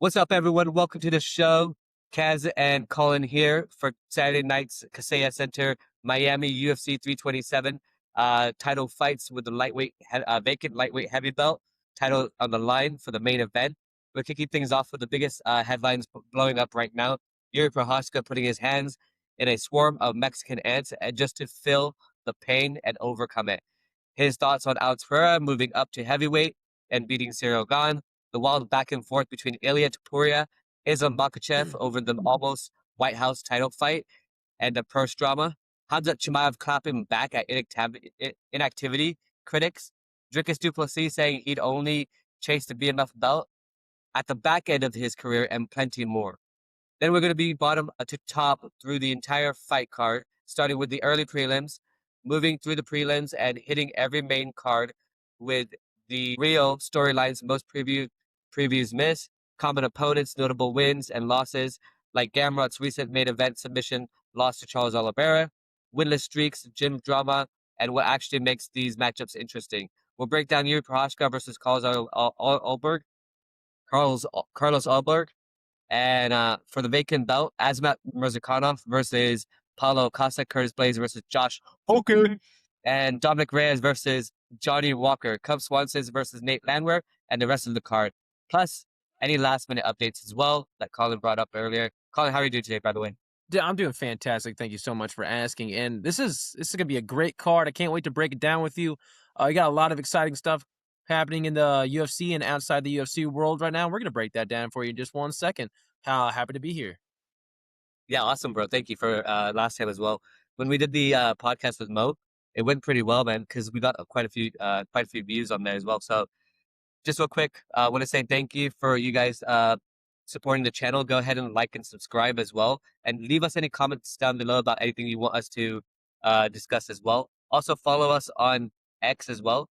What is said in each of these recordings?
What's up, everyone? Welcome to the show. Kaz and Colin here for Saturday night's Kaseya Center, Miami UFC 327 title fights with the vacant lightweight heavy belt title on the line for the main event. We're kicking things off with the biggest headlines blowing up right now. Jiří Procházka putting his hands in a swarm of Mexican ants just to feel the pain and overcome it. His thoughts on Alex Pereira moving up to heavyweight and beating Cyril Gane. The wild back and forth between Ilya Topuria, Makhachev over the almost White House title fight, and the purse drama. Khamzat Chimaev clapping back at inactivity critics. Dricus du Plessis saying he'd only chase the BMF belt at the back end of his career and plenty more. Then we're going to be bottom to top through the entire fight card, starting with the early prelims, moving through the prelims and hitting every main card with the real storylines most previews miss, common opponents, notable wins and losses, like Gamrot's recent main event submission loss to Carlos Ulberg, winless streaks, gym drama, and what actually makes these matchups interesting. We'll break down Jiří Procházka versus Carlos Ulberg, and for the vacant belt, Azamat Mirzakhonov versus Paulo, Costa Curtis Blaze versus Josh Hokit, and Dominick Reyes versus Johnny Walker, Swanson versus Nate Landwehr, and the rest of the card. Plus, any last-minute updates as well that Colin brought up earlier. Colin, how are you doing today, by the way? I'm doing fantastic. Thank you so much for asking. And this is going to be a great card. I can't wait to break it down with you. You got a lot of exciting stuff happening in the UFC and outside the UFC world right now. We're going to break that down for you in just 1 second. Happy to be here. Yeah, awesome, bro. Thank you for last time as well. When we did the podcast with Mo, it went pretty well, man, because we got quite a few views on there as well. So just real quick, I want to say thank you for you guys supporting the channel. Go ahead and like and subscribe as well. And leave us any comments down below about anything you want us to discuss as well. Also, follow us on X as well.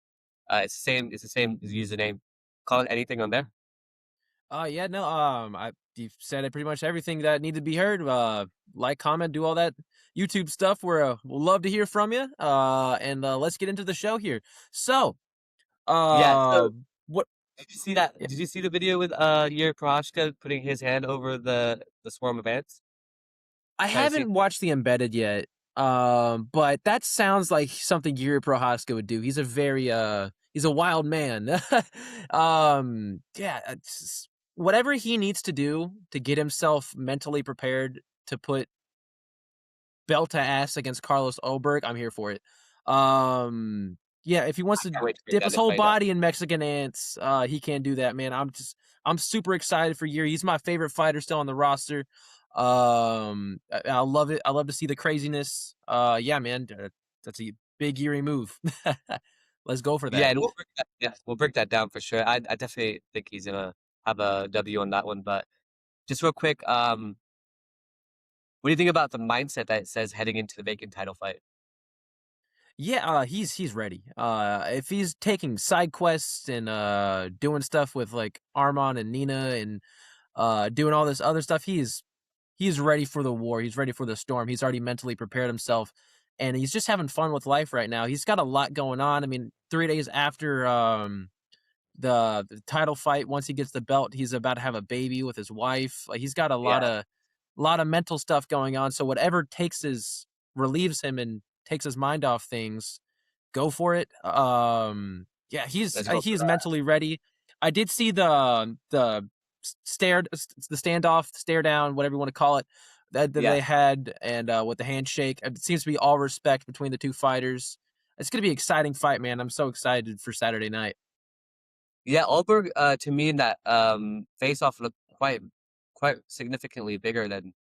It's the same username. Call it anything on there. You've said pretty much everything that needed to be heard. Like, comment, do all that YouTube stuff. We'll love to hear from you. And let's get into the show here. So, what did you see that? Did you see the video with Jiří Procházka putting his hand over the swarm of ants? I haven't watched the embedded yet. But that sounds like something Jiří Procházka would do. He's a very he's a wild man. Whatever he needs to do to get himself mentally prepared to put belt to ass against Carlos Ulberg, I'm here for it. If he wants to dip his whole body in Mexican ants, he can do that, man. I'm super excited for Jiří. He's my favorite fighter still on the roster. I love it. I love to see the craziness. Man, that's a big Jiří move. Let's go for that. Yeah, and we'll break that down for sure. I definitely think he's gonna have a W on that one. But just real quick, what do you think about the mindset that it says heading into the vacant title fight? Yeah, he's ready. If he's taking side quests and doing stuff with like Arman and Nina and doing all this other stuff, he's ready for the war. He's ready for the storm. He's already mentally prepared himself, and he's just having fun with life right now. He's got a lot going on. I mean, 3 days after the title fight, once he gets the belt, he's about to have a baby with his wife. Like, he's got a lot of mental stuff going on. So whatever relieves him and takes his mind off things, go for it. He's mentally ready. I did see the standoff, stare down, whatever you want to call it, that they had, and with the handshake. It seems to be all respect between the two fighters. It's going to be an exciting fight, man. I'm so excited for Saturday night. Yeah, Ulberg, to me, in that face-off looked quite significantly bigger than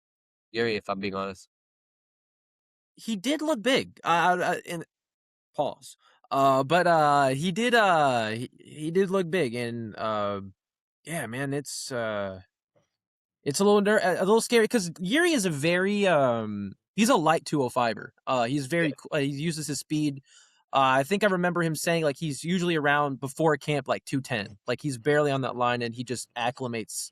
Jiří, if I'm being honest. He did look big. In pause. But he did look big, and yeah, man, it's a little scary because Jiří is a very he's a light 205er. He's very he uses his speed. I think I remember him saying like he's usually around before camp like 210. Like he's barely on that line, and he just acclimates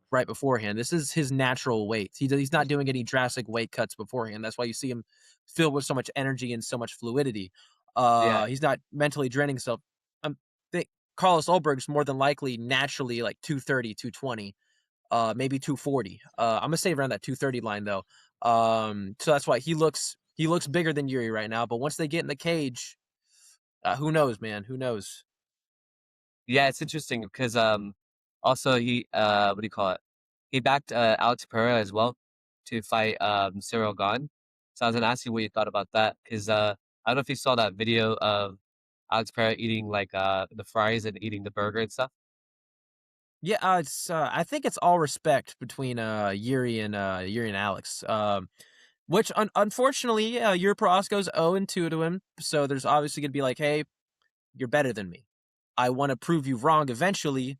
right beforehand. This is his natural weight. He's not doing any drastic weight cuts beforehand. That's why you see him filled with so much energy and so much fluidity. He's not mentally draining himself. I think Carlos Ulberg's more than likely naturally like 230, 220. maybe 240. I'm gonna say around that 230 line though. So that's why he looks bigger than Yuri right now. But once they get in the cage, who knows, man? Who knows? Yeah, it's interesting because also he what do you call it? He backed Alex Pereira as well to fight Cyril Gane. So I was gonna ask you what you thought about that because I don't know if you saw that video of Alex Pereira eating like the fries and eating the burger and stuff. Yeah, it's I think it's all respect between Yuri and Alex. Which unfortunately, Yuri Procházka's 0-2 to him, so there's obviously gonna be like, hey, you're better than me. I want to prove you wrong eventually.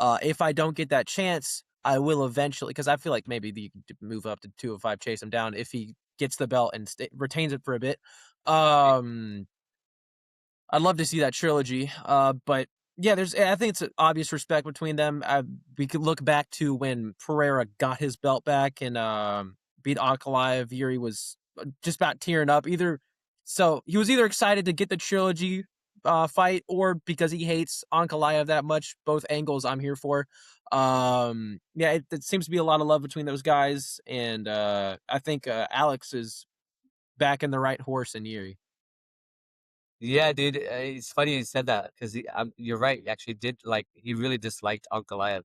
If I don't get that chance, I will eventually, because I feel like maybe you could move up to 205, chase him down if he gets the belt and retains it for a bit. I'd love to see that trilogy. But yeah, I think it's an obvious respect between them. We could look back to when Pereira got his belt back and beat Ankalaev. Yuri was just about tearing up. So he was either excited to get the trilogy fight or because he hates Ankalaev that much. Both angles I'm here for. Yeah, it seems to be a lot of love between those guys, and I think Alex is back in the right horse in Yuri. Yeah, dude, it's funny you said that because you're right. He actually did like he really disliked Ankalaev,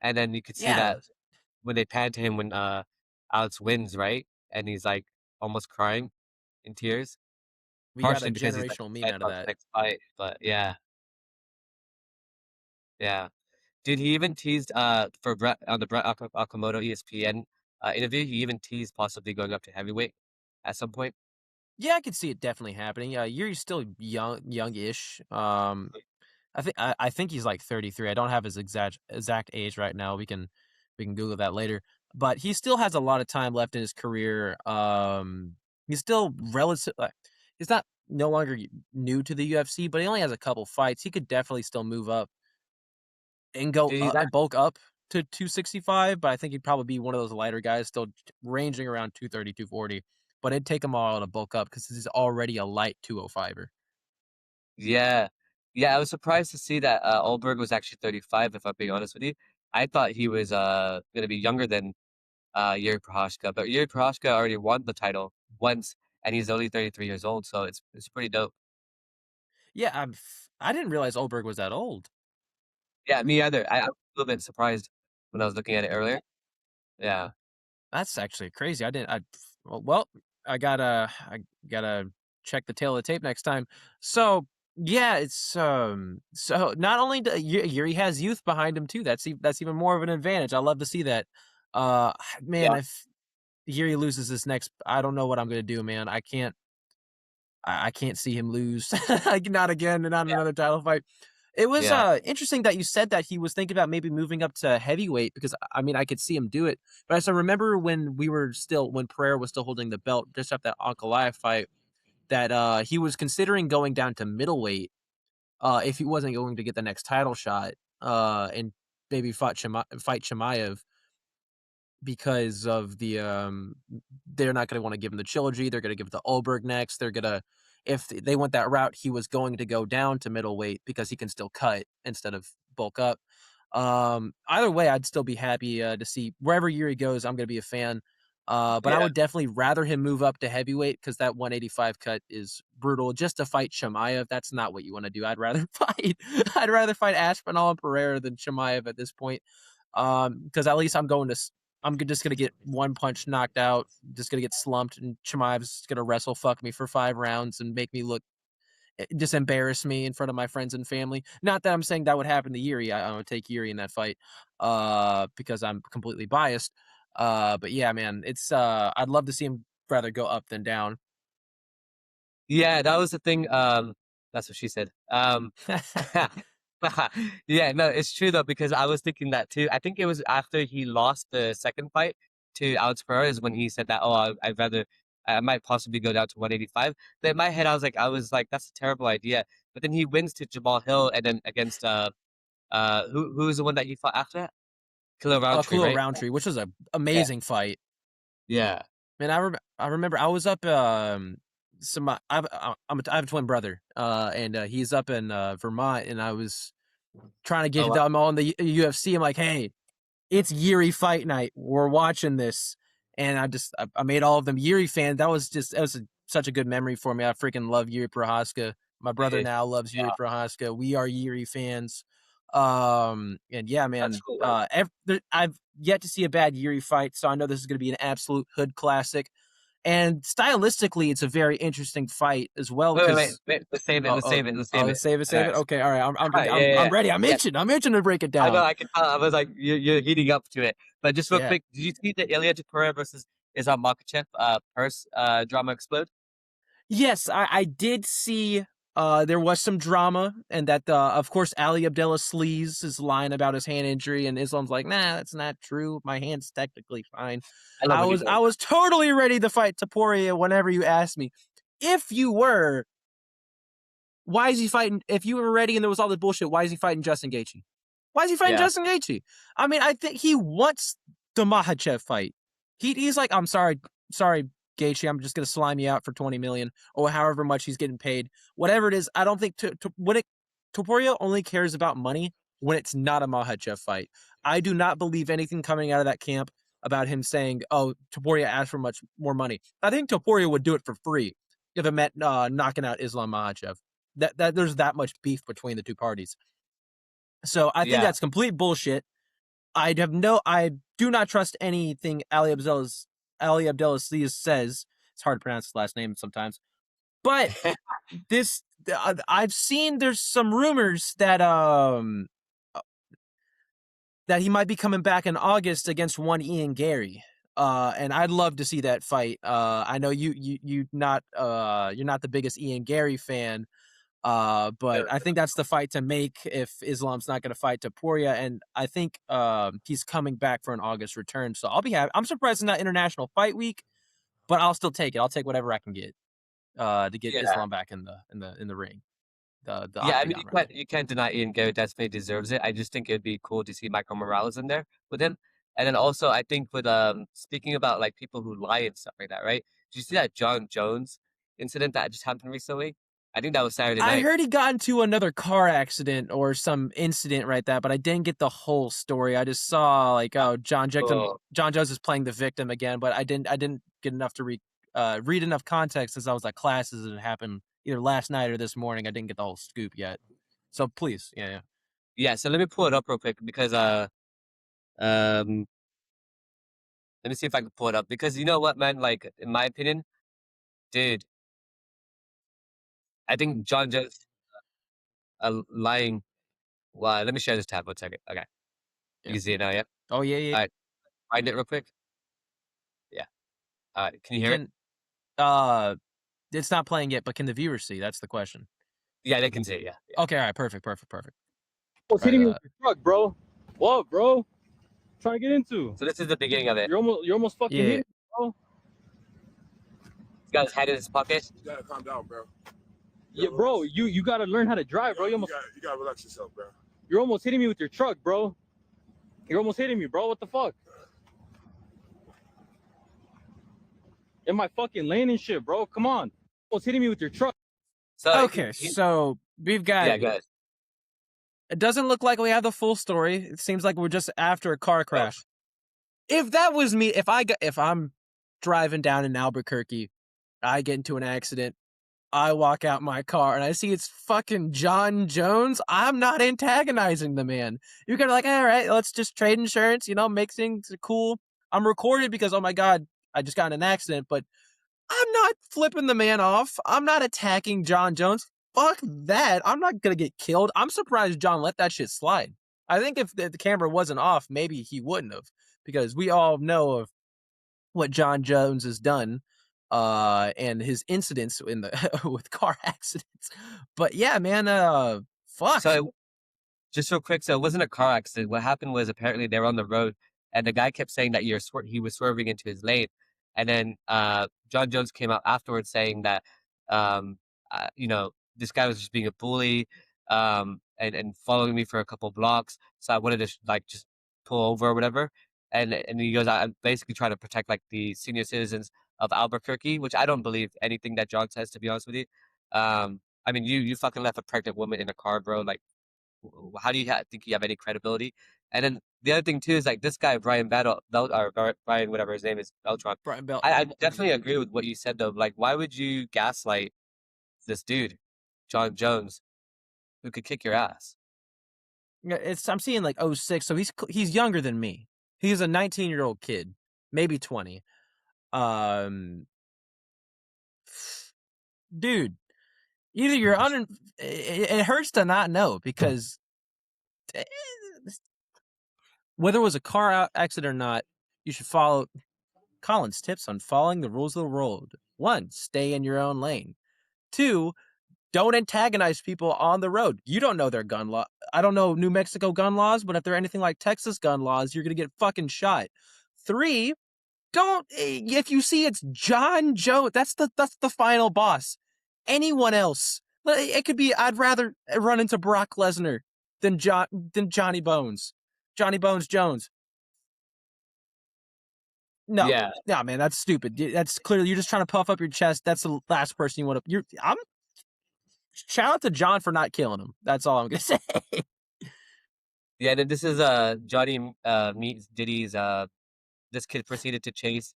and then you could see Yeah, that when they pan to him when Alex wins, right? And he's like almost crying in tears, we got a partially because he's like generational meme excited out of about the that. next fight. But yeah, yeah. Dude, he even teased for Brett on the Brett Okamoto ESPN interview. He even teased possibly going up to heavyweight at some point. Yeah, I could see it definitely happening. Yuri's still youngish. I think he's like 33. I don't have his exact age right now. We can Google that later. But he still has a lot of time left in his career. He's still relative. He's not no longer new to the UFC, but he only has a couple fights. He could definitely still move up and go Dude, he's at, bulk up to 265. But I think he'd probably be one of those lighter guys, still ranging around 230, 240. But it'd take him a while to bulk up because he's already a light 205er. yeah, yeah. I was surprised to see that Ulberg was actually 35. If I'm being honest with you, I thought he was gonna be younger than Jiří Procházka, but Jiří Procházka already won the title once, and he's only 33 years old, so it's pretty dope. Yeah, I didn't realize Ulberg was that old. Yeah, me either. I'm a little bit surprised when I was looking at it earlier. Yeah. That's actually crazy. I didn't. Well, I gotta check the tail of the tape next time. So yeah, it's so not only Yuri has youth behind him too. That's even more of an advantage. I love to see that. Man, Yeah. if Yuri loses this next, I don't know what I'm gonna do, man. I can't see him lose. Like, not again, not Yeah. another title fight. It was Yeah. interesting that you said that he was thinking about maybe moving up to heavyweight because I mean I could see him do it. But I still remember when Pereira was still holding the belt just after that Ankalaev fight that he was considering going down to middleweight if he wasn't going to get the next title shot and maybe fight Chimaev because of the they're not going to want to give him the trilogy. They're going to give it to Ulberg next. They're going to if they went that route, he was going to go down to middleweight because he can still cut instead of bulk up. Either way, I'd still be happy to see wherever Yuri goes. I'm going to be a fan. But I Yeah. would definitely rather him move up to heavyweight because that 185 cut is brutal. Just to fight Chimaev, that's not what you want to do. I'd rather fight Aspinall and Pereira than Chimaev at this point. Because at least I'm just gonna get one punch knocked out, just gonna get slumped, and Chimaev's gonna wrestle fuck me for 5 rounds and make me look just embarrass me in front of my friends and family. Not that I'm saying that would happen to Yuri. I would take Yuri in that fight, because I'm completely biased. But yeah, man, it's I'd love to see him rather go up than down. Yeah, that was the thing. That's what she said. Yeah, no, it's true though because I was thinking that too. I think it was after he lost the second fight to Alex Pereira is when he said that. Oh, I'd rather, I might possibly go down to 185. But in my head, I was like, that's a terrible idea. But then he wins to Jamal Hill, and then against who was the one that he fought after that? Killer Roundtree, Khalil right? Roundtree, which was an Yeah, amazing fight. yeah, Man, I remember I was up I have a twin brother and he's up in Vermont and I was trying to oh, get wow. them on the UFC. I'm like, hey, it's Yuri fight night. We're watching this, and I made all of them Yuri fans. That was such a good memory for me. I freaking love Jiří Procházka. My brother Yeah, now loves Jiří yeah, Procházka. We are Yuri fans. And yeah, that's man. cool, man. I've yet to see a bad Yuri fight, so I know this is going to be an absolute hood classic. And stylistically, it's a very interesting fight as well. Wait. Because Let's save it. Let's save it. Let's save it. save it, All save it. right. Okay, all right. All right. Yeah. I'm ready. I'm Yeah. itching. I'm itching to break it I know. down. I can tell. I was like, you're heating up to it. But just real Yeah. quick, did you see the Ilya Topuria versus Makhachev purse drama explode? Yes, I did see there was some drama, and that of course Ali Abdullah Sleaze is lying about his hand injury, and Islam's like, nah, that's not true. My hand's technically fine. I love when you I was totally ready to fight Topuria whenever you asked me. If you were, why is he fighting? If you were ready and there was all the bullshit, why is he fighting Justin Gaethje? Why is he fighting Justin Gaethje? I mean, I think he wants the Makhachev fight. He's like, I'm sorry, Gaethje, I'm just gonna slime you out for 20 million or however much he's getting paid. Whatever it is, I don't think Topuria only cares about money when it's not a Makhachev fight. I do not believe anything coming out of that camp about him saying, "Oh, Topuria asked for much more money." I think Topuria would do it for free if it meant knocking out Islam Makhachev. That there's that much beef between the two parties. So I think that's complete bullshit. I do not trust anything Ali Abdullah Sleaze says. It's hard to pronounce his last name sometimes. But I've seen there's some rumors that that he might be coming back in August against one Ian Gary. And I'd love to see that fight. I know you're not the biggest Ian Gary fan. But I think that's the fight to make if Islam's not going to fight Topuria, and I think he's coming back for an August return. So I'll be happy. I'm surprised it's not International Fight Week, but I'll still take it. I'll take whatever I can get to get Islam back in the ring. I mean, you can't deny Ian Gary definitely deserves it. I just think it'd be cool to see Michael Morales in there with him. And then also, I think with speaking about like people who lie and stuff like that, right? Did you see that Jon Jones incident that just happened recently? I think that was Saturday night. I heard he got into another car accident or some incident right that, but I didn't get the whole story. I just saw like, Jon Jones is playing the victim again, but I didn't get enough to read enough context as I was at classes and it happened either last night or this morning. I didn't get the whole scoop yet. So please, yeah. So let me pull it up real quick because let me see if I can pull it up because you know what, man? Like in my opinion, dude, I think Jon Jones lying. Well, let me share this tab 1 second. Okay, you can see it now. Yeah. Oh yeah. All right, find it real quick. Yeah. All right, can you hear it? It's not playing yet, but can the viewers see? That's the question. Yeah, they can see it. Yeah. Okay. All right. Perfect. Almost hitting me with your truck, bro. What, bro? Trying to get into. So this is the beginning of it. You're almost fucking hitting me, bro. This guy's head in his pocket. You gotta calm down, bro. Yeah, bro. You gotta learn how to drive, bro. You gotta relax yourself, bro. You're almost hitting me with your truck, bro. You're almost hitting me, bro. What the fuck? In my fucking lane and shit, bro. Come on. Almost hitting me with your truck. So so we've got. Yeah, guys. It doesn't look like we have the full story. It seems like we're just after a car crash. If that was me, if I'm driving down in Albuquerque, I get into an accident, I walk out my car and I see it's fucking Jon Jones, I'm not antagonizing the man. You're kind of like, all right, let's just trade insurance, make things cool. I'm recorded because, oh my God, I just got in an accident, but I'm not flipping the man off. I'm not attacking Jon Jones. Fuck that. I'm not going to get killed. I'm surprised Jon let that shit slide. I think if the camera wasn't off, maybe he wouldn't have, because we all know of what Jon Jones has done and his incidents in the with car accidents. But yeah, man, fuck. So just real quick, so it wasn't a car accident. What happened was apparently they were on the road and the guy kept saying that he was swerving into his lane. And then Jon Jones came out afterwards saying that this guy was just being a bully and following me for a couple blocks. So I wanted to just pull over or whatever. And he goes, I'm basically trying to protect like the senior citizens of Albuquerque, which I don't believe anything that Jon says, to be honest with you. I mean, you fucking left a pregnant woman in a car, bro. Like, How do you think you have any credibility? And then the other thing too is like this guy Brian Brian whatever his name is Beltron. Brian Belt. I definitely agree with what you said though. Like, why would you gaslight this dude, Jon Jones, who could kick your ass? I'm seeing like 06, so he's younger than me. He's a 19-year-old kid, maybe 20. Dude, either you're it hurts to not know, because whether it was a car accident or not, you should follow Colin's tips on following the rules of the road. 1, stay in your own lane. 2, don't antagonize people on the road. You don't know their gun law. I don't know New Mexico gun laws, but if they're anything like Texas gun laws, you're going to get fucking shot. 3, if you see it's Jon Jones, that's the final boss. Anyone else, it could be, I'd rather run into Brock Lesnar than Johnny Bones. Johnny Bones Jones. No, Yeah. no, man, that's stupid. That's clearly, you're just trying to puff up your chest. That's the last person you want to. Shout out to John for not killing him. That's all I'm gonna say. Yeah, and then this is Johnny meets Diddy's this kid proceeded to chase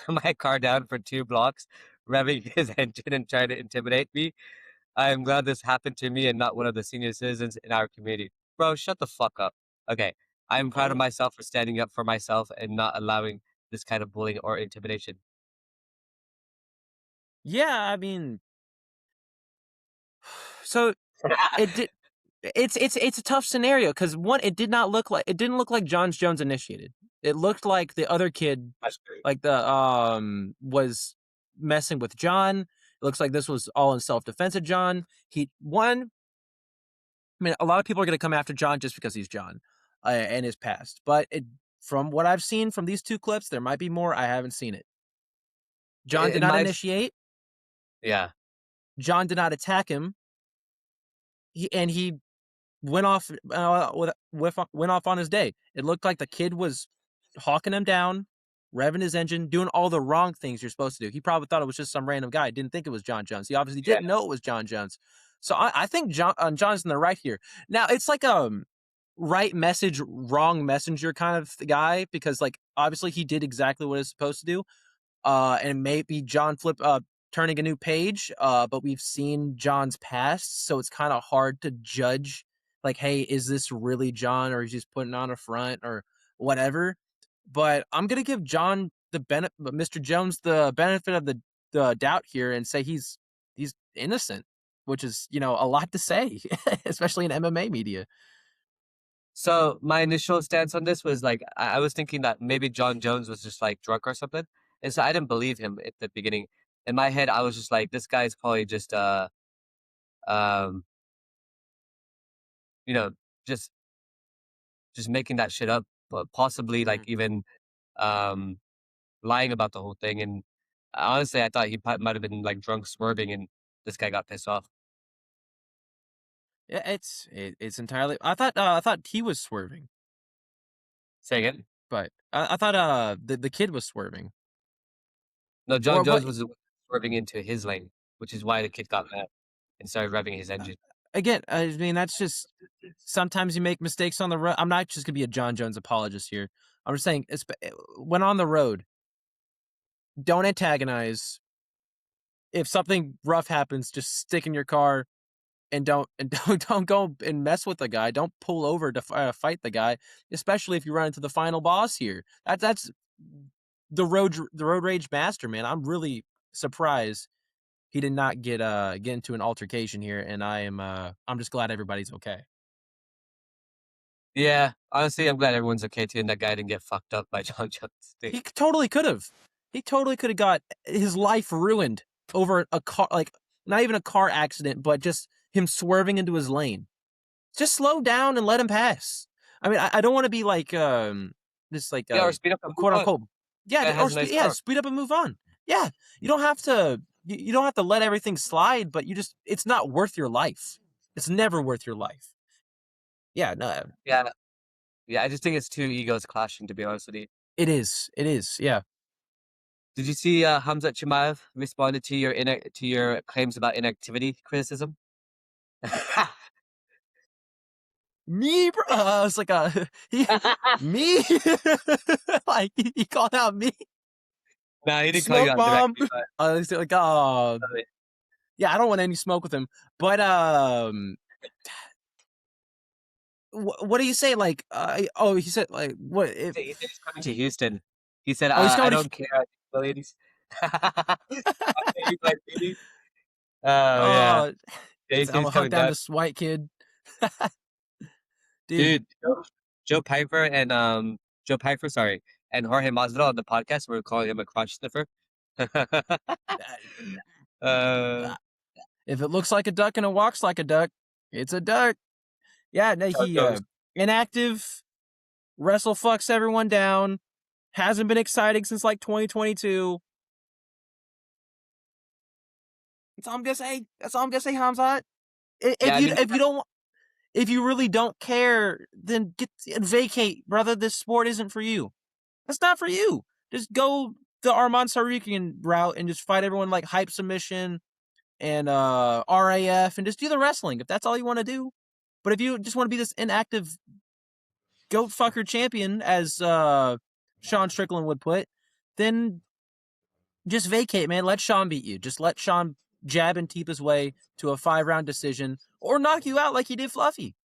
my car down for 2 blocks, revving his engine and trying to intimidate me. I am glad this happened to me and not one of the senior citizens in our community. Bro, shut the fuck up. Okay, I'm proud of myself for standing up for myself and not allowing this kind of bullying or intimidation. Yeah, I mean, so it did. It's a tough scenario because, one, it didn't look like Jon Jones initiated. It looked like the other kid, like the was messing with John. It looks like this was all in self-defense of John. I mean, a lot of people are going to come after John just because he's John and his past. But from what I've seen from these 2 clips, there might be more. I haven't seen it. John did not initiate. Yeah. John did not attack him. He went off on his day. It looked like the kid was hawking him down, revving his engine, doing all the wrong things you're supposed to do. He probably thought it was just some random guy. Didn't think it was Jon Jones. He obviously didn't know it was Jon Jones. So I think John's in the right here. Now, it's like right message, wrong messenger kind of guy, because like obviously he did exactly what he's supposed to do. And maybe John turning a new page, but we've seen John's past, so it's kind of hard to judge, like, hey, is this really John, or is he just putting on a front or whatever? But I'm gonna give John Mr. Jones the benefit of the doubt here and say he's innocent, which is, a lot to say, especially in MMA media. So my initial stance on this was like I was thinking that maybe Jon Jones was just like drunk or something, and so I didn't believe him at the beginning. In my head, I was just like, this guy's probably just just making that shit up, but possibly like even lying about the whole thing. And honestly, I thought he might have been like drunk swerving, and this guy got pissed off. Yeah, it's entirely. I thought he was swerving. Say again? But I thought the kid was swerving. No, Jon Jones was swerving into his lane, which is why the kid got mad and started revving his engine. Again, I mean, that's just, sometimes you make mistakes on the road. I'm not just gonna be a Jon Jones apologist here. I'm just saying, when on the road, don't antagonize. If something rough happens, just stick in your car and don't go and mess with the guy. Don't pull over to fight the guy, especially if you run into the final boss here. That's the road rage master, man. I'm really surprised he did not get into an altercation here, and I'm just glad everybody's okay. Yeah, honestly, I'm glad everyone's okay too, and that guy didn't get fucked up by Jon Jones. He totally could have. He totally could have got his life ruined over a car, like not even a car accident, but just him swerving into his lane. Just slow down and let him pass. I mean, I don't want to be like just like or speed up, quote unquote. Yeah, speed up and move on. Yeah, you don't have to. You don't have to let everything slide, but it's not worth your life. It's never worth your life. Yeah, no. Yeah. I just think it's 2 egos clashing, to be honest with you. It is. Yeah. Did you see Khamzat Chimaev responded to your claims about inactivity criticism? Me, bro. It's like me. Like he called out me. No, he didn't call you Smoke out bomb. directly, but It's like yeah, I don't want any smoke with him. But what do you say? Like he said like what if he said he's coming to Houston. He said, he's I coming to don't care. I think the ladies. He's like, "Really?" Oh yeah. Yeah, he I'm said gonna he's hunt coming down back. this white kid. Dude, Joe Piper and Joe Piper, sorry, and Jorge Masvidal on the podcast were calling him a crotch sniffer. uh, If it looks like a duck and it walks like a duck, it's a duck. Yeah, no, Jon he Jones. inactive, wrestle fucks everyone down. Hasn't been exciting since like 2022. That's all I'm gonna say. That's all I'm gonna say, Khamzat. If you really don't care, then vacate, brother. This sport isn't for you. That's not for you. Just go the Arman Tsarukyan route and just fight everyone like hype submission and RAF and just do the wrestling if that's all you want to do. But if you just want to be this inactive goat fucker champion, as Sean Strickland would put, then just vacate, man. Let Sean beat you. Just let Sean jab and teep his way to a 5-round decision or knock you out like he did Fluffy.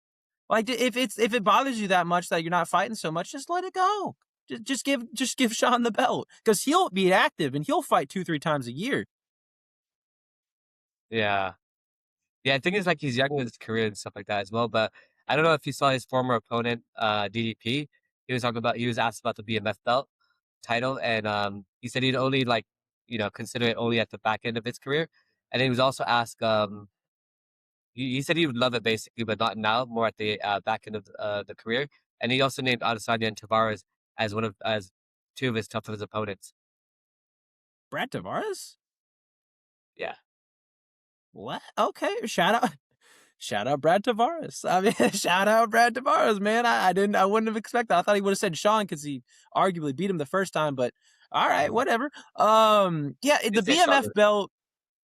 Like if it bothers you that much that you're not fighting so much, just let it go. Just give Sean the belt because he'll be active and he'll fight 2-3 times a year. yeah. Yeah, I think it's like he's young in his career and stuff like that as well. But I don't know if you saw his former opponent, DDP. He was asked about the BMF belt title, and he said he'd only consider it only at the back end of his career. And then he was also asked, he said he would love it basically, but not now, more at the back end of the career. And he also named Adesanya and Tavares as two of his toughest opponents. Brad Tavares? Yeah. What? Okay, shout out Brad Tavares. I mean, shout out Brad Tavares, man. I wouldn't have expected. I thought he would have said Sean because he arguably beat him the first time. But all right, whatever. Yeah, the BMF belt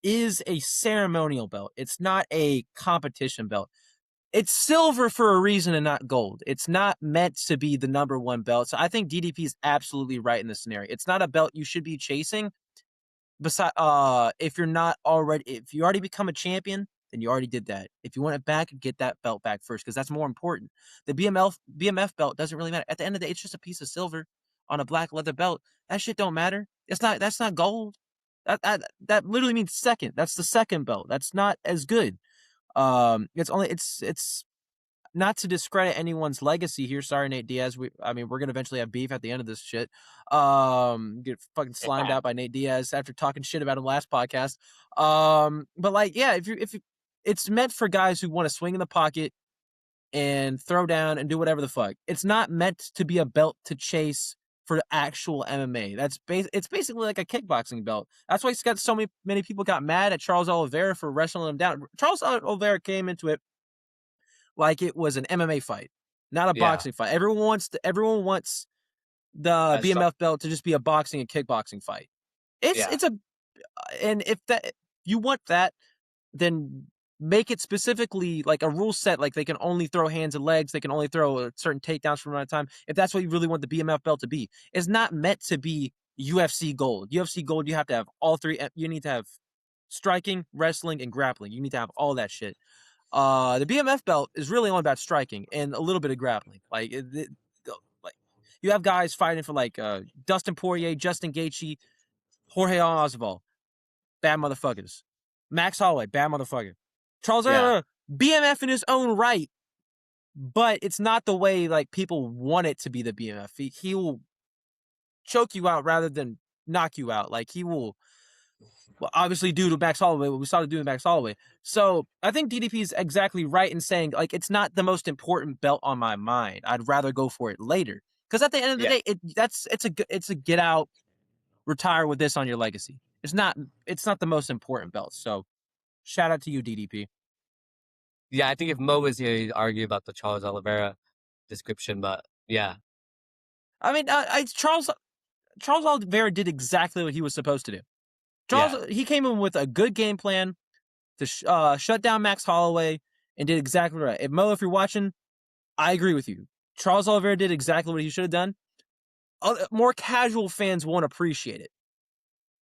is a ceremonial belt. It's not a competition belt. It's silver for a reason and not gold. It's not meant to be the number one belt. So I think DDP is absolutely right in this scenario. It's not a belt you should be chasing. Besides, if you already become a champion, then you already did that. If you want it back, get that belt back first because that's more important. The BMF belt doesn't really matter. At the end of the day, it's just a piece of silver on a black leather belt. That shit don't matter. That's not gold. That literally means second. That's the second belt. That's not as good. It's not to discredit anyone's legacy here. Sorry, Nate Diaz. We're gonna eventually have beef at the end of this shit. Get fucking slimed out by Nate Diaz after talking shit about him last podcast. But like, yeah, if it's meant for guys who want to swing in the pocket and throw down and do whatever the fuck. It's not meant to be a belt to chase for actual MMA. It's basically like a kickboxing belt. That's why so many people got mad at Charles Oliveira for wrestling him down. Charles Oliveira came into it like it was an MMA fight, not a boxing fight. Everyone wants the BMF belt to just be a boxing and kickboxing fight. And if you want that, then make it specifically like a rule set, like they can only throw hands and legs, they can only throw certain takedowns for a amount of time. If that's what you really want the BMF belt to be, it's not meant to be UFC gold. UFC gold, you have to have all three. You need to have striking, wrestling, and grappling. You need to have all that shit. The BMF belt is really only about striking and a little bit of grappling. Like you have guys fighting for like Dustin Poirier, Justin Gaethje, Jorge Masvidal, bad motherfuckers. Max Holloway, bad motherfucker. Charles BMF in his own right, but it's not the way like people want it to be the BMF. He will choke you out rather than knock you out. Like he will obviously do to Max Holloway what we saw to do to Max Holloway. So I think DDP is exactly right in saying like it's not the most important belt on my mind. I'd rather go for it later because at the end of the day, it's a get out, retire with this on your legacy. It's not the most important belt. So shout out to you, DDP. Yeah, I think if Mo was here, he'd argue about the Charles Oliveira description, but yeah. I mean, Charles Oliveira did exactly what he was supposed to do. He came in with a good game plan to shut down Max Holloway and did exactly right. Mo, if you're watching, I agree with you. Charles Oliveira did exactly what he should have done. More casual fans won't appreciate it.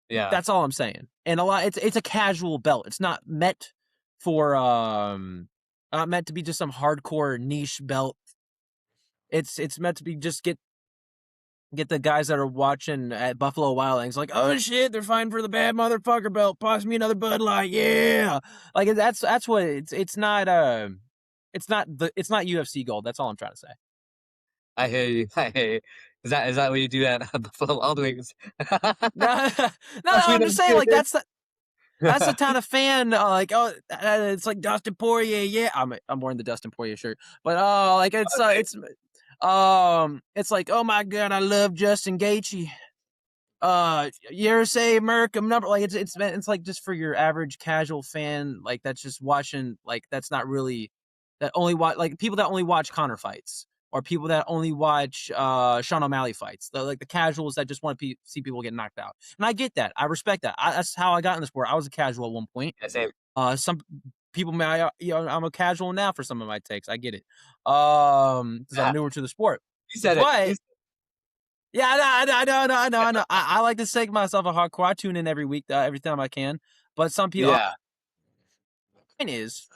Yeah. That's all I'm saying. And it's a casual belt. It's not meant for not meant to be just some hardcore niche belt. It's meant to be just get the guys that are watching at Buffalo Wild Wings like, oh shit, they're fighting for the bad motherfucker belt. Pass me another Bud Light, yeah. Like that's what it's not UFC gold. That's all I'm trying to say. I hear you. I hear you. Is that what you do at Buffalo Wild Wings? No, I'm just saying like that's the kind of fan it's like Dustin Poirier, yeah. I'm wearing the Dustin Poirier shirt, but like it's like, oh my god, I love Justin Gaethje. USA America number, like it's like just for your average casual fan, like that's just watching, like that's not really that only watch, like people that only watch Conor fights or people that only watch Sean O'Malley fights, like the casuals that just want to see people get knocked out. And I get that, I respect that. That's how I got in the sport. I was a casual at one point. Yeah, same. Some people may, I'm a casual now for some of my takes. I get it. Because I'm newer to the sport. You said but, it. Yeah, I know. I like to say myself a hardcore. I tune in every week, every time I can. But some people, Yeah. point is,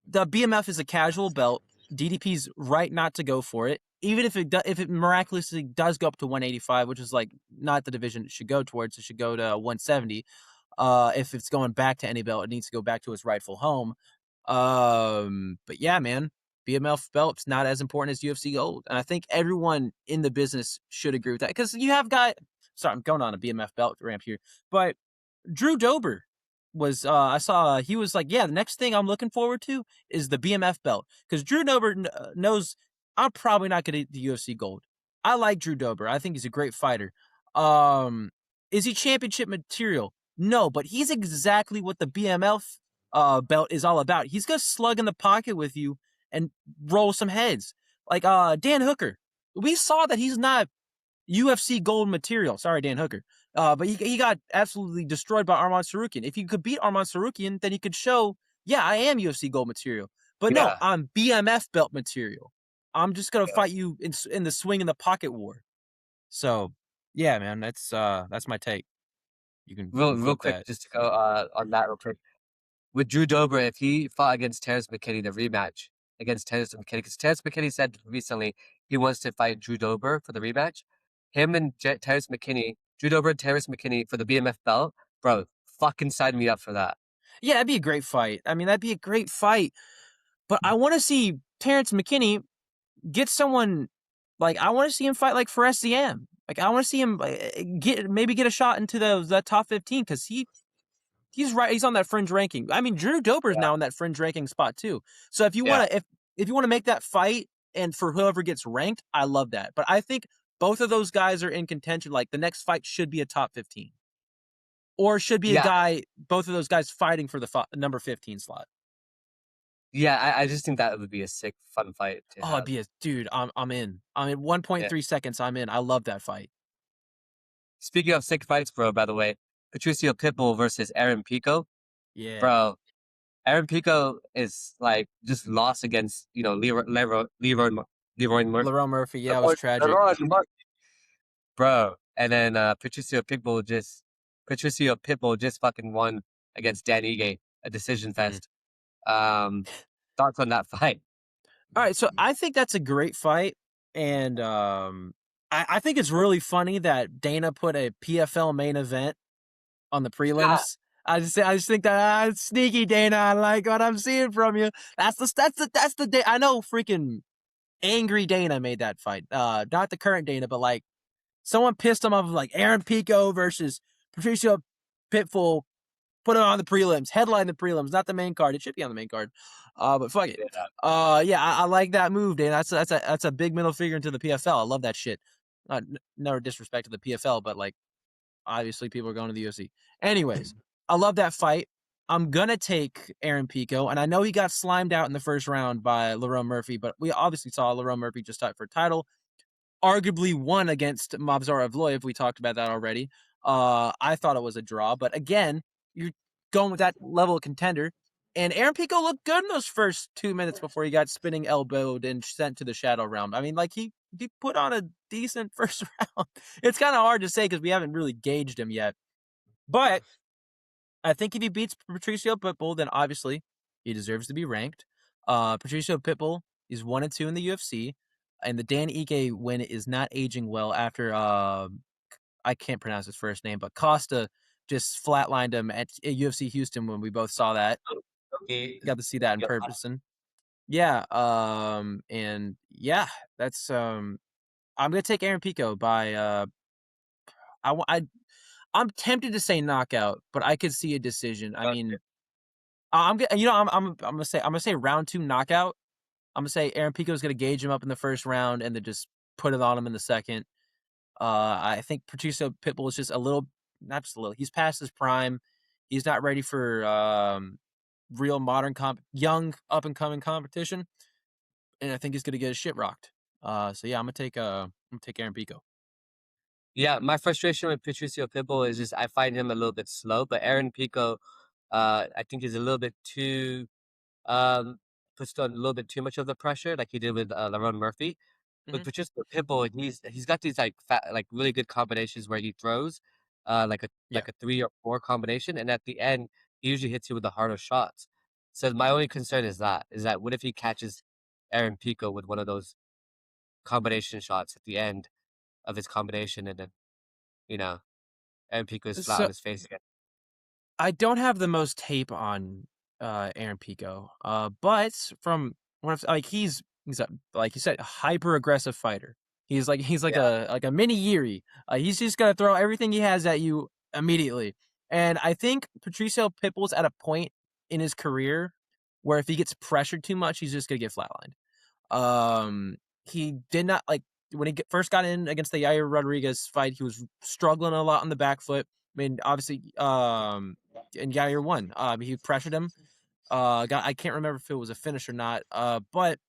the BMF is a casual belt. DDP's right not to go for it, even if it miraculously does go up to 185, which is like not the division it should go towards. It should go to 170. If it's going back to any belt, it needs to go back to its rightful home. But yeah, man. BMF belt's not as important as UFC gold. And I think everyone in the business should agree with that. Because you have sorry, I'm going on a BMF belt ramp here. But Drew Dober was, I saw, he was like, yeah, the next thing I'm looking forward to is the BMF belt. Because Drew Dober knows I'm probably not going to get the UFC gold. I like Drew Dober. I think he's a great fighter. Is he championship material? No, but he's exactly what the BMF belt is all about. He's going to slug in the pocket with you and roll some heads. Like Dan Hooker. We saw that he's not UFC gold material. Sorry, Dan Hooker. But he got absolutely destroyed by Arman Sarukian. If you could beat Arman Sarukian, then he could show, yeah, I am UFC gold material. But no, I'm BMF belt material. I'm just going to fight you in the swing in the pocket war. So, yeah, man, that's my take. You can real quick, just to go on that real quick. With Drew Dober, if he fought against Terrence McKinney, the rematch against Terrence McKinney, because Terrence McKinney said recently he wants to fight Drew Dober for the rematch. Him and Terrence McKinney, Drew Dober and Terrence McKinney for the BMF belt, bro, fucking sign me up for that. Yeah, that'd be a great fight. I mean, that'd be a great fight. But I want to see Terrence McKinney get someone, like, I want to see him fight like for SCM. Like, I want to see him get a shot into that top 15 because he's right. He's on that fringe ranking. I mean, Drew Dober is now in that fringe ranking spot too. So if you want to, if you want to make that fight and for whoever gets ranked, I love that. But I think both of those guys are in contention. Like the next fight should be a top 15, or should be a guy. Both of those guys fighting for the number 15 slot. Yeah, I just think that would be a sick, fun fight. It'd be dude. I'm in. I'm in 1.3 seconds. I'm in. I love that fight. Speaking of sick fights, bro. By the way, Patricio Pitbull versus Aaron Pico. Yeah, bro. Aaron Pico is like just lost against Leroy Murphy. Yeah, it was tragic, bro. And then Patricio Pitbull just fucking won against Dan Ige, a decision fest. Thoughts on that fight? All right, so I think that's a great fight, and I think it's really funny that Dana put a PFL main event on the prelims. Yeah. I just think that sneaky Dana. I like what I'm seeing from you. That's the day. I know freaking angry Dana made that fight. Not the current Dana, but like someone pissed him off of like Aaron Pico versus Patricio Pitbull. Put it on the prelims, headline the prelims, not the main card. It should be on the main card. But fuck it. I like that move, Dana. That's a big middle figure into the PFL. I love that shit. No disrespect to the PFL, but like obviously people are going to the UFC. Anyways, I love that fight. I'm gonna take Aaron Pico, and I know he got slimed out in the first round by Lerone Murphy, but we obviously saw Lerone Murphy just fight for a title. Arguably won against Movsar Evloev. We talked about that already. I thought it was a draw, but again, you're going with that level of contender. And Aaron Pico looked good in those first 2 minutes before he got spinning elbowed and sent to the shadow realm. I mean, like he put on a decent first round. It's kind of hard to say because we haven't really gauged him yet. But I think if he beats Patricio Pitbull, then obviously he deserves to be ranked. Patricio Pitbull is 1-2 in the UFC, and the Dan Ige win is not aging well after I can't pronounce his first name, but Costa just flatlined him at UFC Houston when we both saw that. Got to see that in person. Yeah, and yeah, that's I'm gonna take Aaron Pico by I'm tempted to say knockout, but I could see a decision. I mean, I'm gonna say round 2 knockout. I'm gonna say Aaron Pico's gonna gauge him up in the first round and then just put it on him in the second. I think Patricio Pitbull is just not just a little. He's past his prime. He's not ready for real modern young up and coming competition, and I think he's gonna get his shit rocked. So yeah, I'm gonna take Aaron Pico. Yeah, my frustration with Patricio Pitbull is just I find him a little bit slow, but Aaron Pico, I think he's a little bit too puts on a little bit too much of the pressure, like he did with Lerone Murphy. But Patricio Pitbull, he's got these like really good combinations where he throws, like a 3 or 4 combination, and at the end he usually hits you with the harder shots. So my only concern is that what if he catches Aaron Pico with one of those combination shots at the end of his combination, and then Aaron Pico is flat on his face again. I don't have the most tape on Aaron Pico, but from what I've, like he's like you said, a hyper aggressive fighter. He's like a mini Yuri. He's just gonna throw everything he has at you immediately. And I think Patricio Pitbull's at a point in his career where if he gets pressured too much, he's just gonna get flatlined. He did not like when he first got in against the Yair Rodriguez fight. He was struggling a lot on the back foot. I mean, obviously, and Yair won. He pressured him. I can't remember if it was a finish or not. But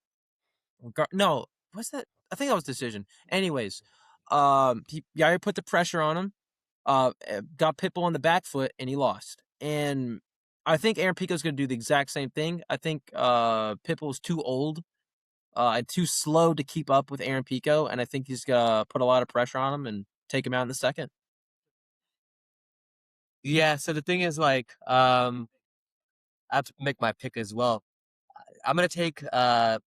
no, what's that? I think that was decision. Anyways, Yair put the pressure on him. Got Pitbull on the back foot, and he lost. And I think Aaron Pico's going to do the exact same thing. I think Pitbull's too old and too slow to keep up with Aaron Pico, and I think he's going to put a lot of pressure on him and take him out in the second. Yeah, so the thing is, like, I have to make my pick as well. I'm gonna take I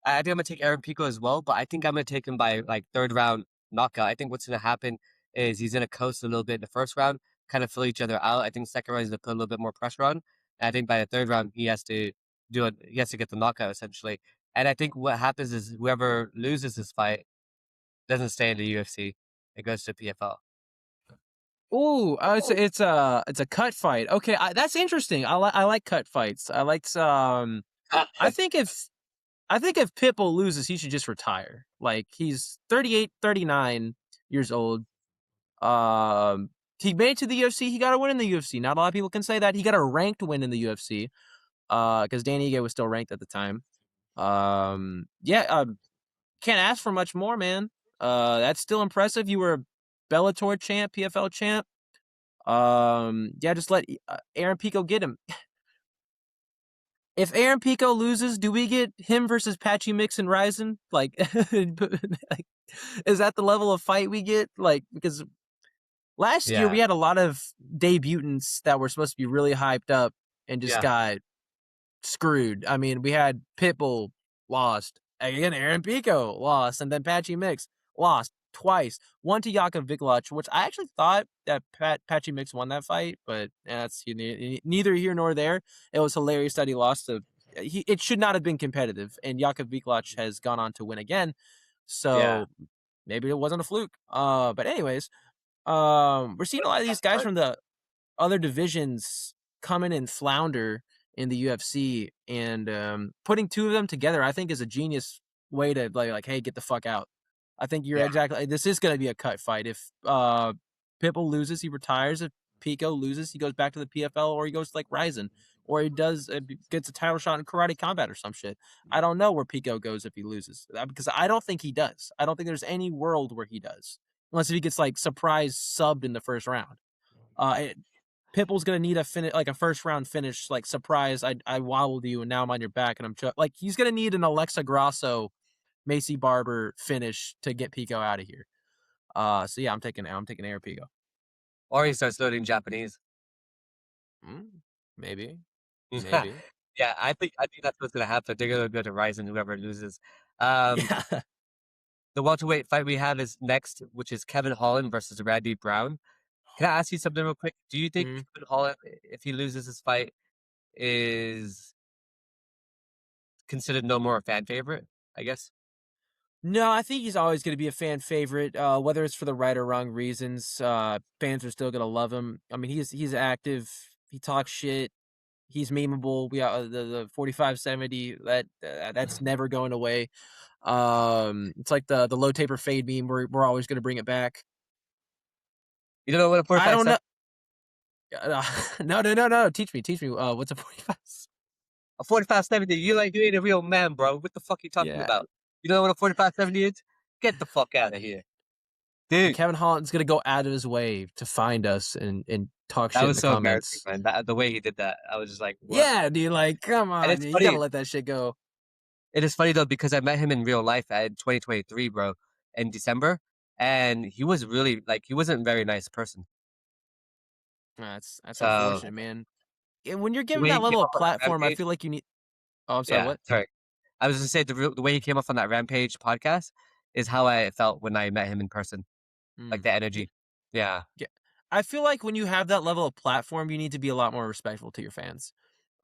think I'm gonna take Aaron Pico as well, but I think I'm gonna take him by like 3rd round knockout. I think what's gonna happen is he's gonna coast a little bit in the first round, kind of fill each other out. I think second round is gonna put a little bit more pressure on. And I think by the 3rd round he has to do it. He has to get the knockout essentially. And I think what happens is whoever loses this fight doesn't stay in the UFC. It goes to PFL. Ooh, it's a cut fight. Okay, that's interesting. I like cut fights. I think if Pitbull loses, he should just retire. Like he's 38, 39 years old. He made it to the UFC. He got a win in the UFC. Not a lot of people can say that. He got a ranked win in the UFC. Because Dan Ige was still ranked at the time. Can't ask for much more, man. That's still impressive. You were a Bellator champ, PFL champ. Just let Aaron Pico get him. If Aaron Pico loses, do we get him versus Patchy Mix and Ryzen? Like, is that the level of fight we get? Like, because last year we had a lot of debutants that were supposed to be really hyped up and just got screwed. I mean, we had Pitbull lost. Again, Aaron Pico lost. And then Patchy Mix lost twice. One to Jakub Vigloch, which I actually thought that Patchy Mix won that fight, but that's neither here nor there. It was hilarious that he lost to. It should not have been competitive, and Jakub Vigloch has gone on to win again. So maybe it wasn't a fluke. But anyways, we're seeing a lot of these guys from the other divisions come in and flounder in the UFC, and putting 2 of them together, I think, is a genius way to like, hey, get the fuck out. I think you're exactly. This is going to be a cut fight. If Pitbull loses, he retires. If Pico loses, he goes back to the PFL, or he goes to like Ryzen, or he gets a title shot in Karate Combat or some shit. I don't know where Pico goes if he loses, because I don't think he does. I don't think there's any world where he does, unless if he gets like surprise subbed in the first round. Pitbull's gonna need a finish, like a first round finish, like surprise. I wobbled you and now I'm on your back and I'm like he's gonna need an Alexa Grasso, Macy Barber finish to get Pico out of here. So yeah, I'm taking Air Pico. Or he starts learning Japanese. Maybe. Yeah, I think that's what's gonna happen. They're gonna go to Ryzen, whoever loses. Yeah. The welterweight fight we have is next, which is Kevin Holland versus Randy Brown. Can I ask you something real quick? Do you think Kevin Holland, if he loses this fight, is considered no more a fan favorite? I guess. No, I think he's always going to be a fan favorite, whether it's for the right or wrong reasons. Fans are still going to love him. I mean, he's active. He talks shit. He's memeable. We the 45-70. That's never going away. It's like the low taper fade meme. We're always going to bring it back. You don't know what a 45? I don't know. No. Teach me. What's a 45? A 45-70. You ain't a real man, bro. What the fuck are you talking about? You know what a 45-70 is? Get the fuck out of here, dude. Kevin Holland's gonna go out of his way to find us and talk shit in the comments. Man. The way he did that, I was just like, what? Yeah, dude. Like, come on, dude, you gotta let that shit go. It is funny though because I met him in real life at 2023, bro, in December, and he was really he wasn't a very nice person. That's unfortunate, man. When you're given that level of platform, I feel like you need. Oh, I'm sorry. What? Sorry. I was just saying the way he came off on that Rampage podcast is how I felt when I met him in person, like the energy. Yeah. I feel like when you have that level of platform, you need to be a lot more respectful to your fans.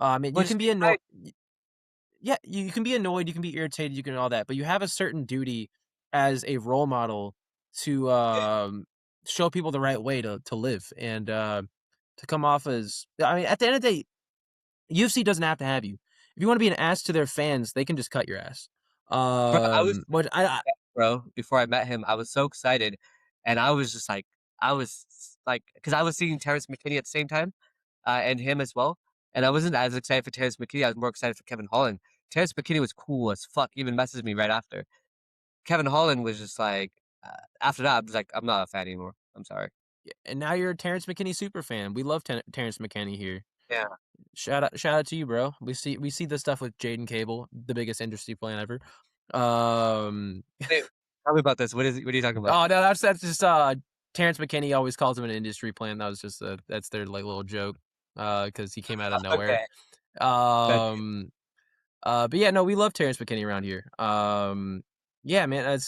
You can be annoyed. Yeah, you can be annoyed, you can be irritated, you can all that, but you have a certain duty as a role model to show people the right way to live and to come off as. I mean, at the end of the day, UFC doesn't have to have you. If you want to be an ass to their fans, they can just cut your ass. Bro, before I met him, I was so excited, and I was because I was seeing Terrence McKinney at the same time, and him as well, and I wasn't as excited for Terrence McKinney. I was more excited for Kevin Holland. Terrence McKinney was cool as fuck. Even messaged me right after. Kevin Holland was just like, after that, I was like, I'm not a fan anymore. I'm sorry. Yeah, and now you're a Terrence McKinney super fan. We love Terrence McKinney here. Yeah. Shout out to you, bro. We see the stuff with Jaden Cable, the biggest industry plan ever. Hey, tell me about this. What are you talking about? Oh no, that's just Terrence McKinney always calls him an industry plan. That was just that's their little joke because he came out of nowhere. Okay. But yeah, no, we love Terrence McKinney around here. Yeah, man,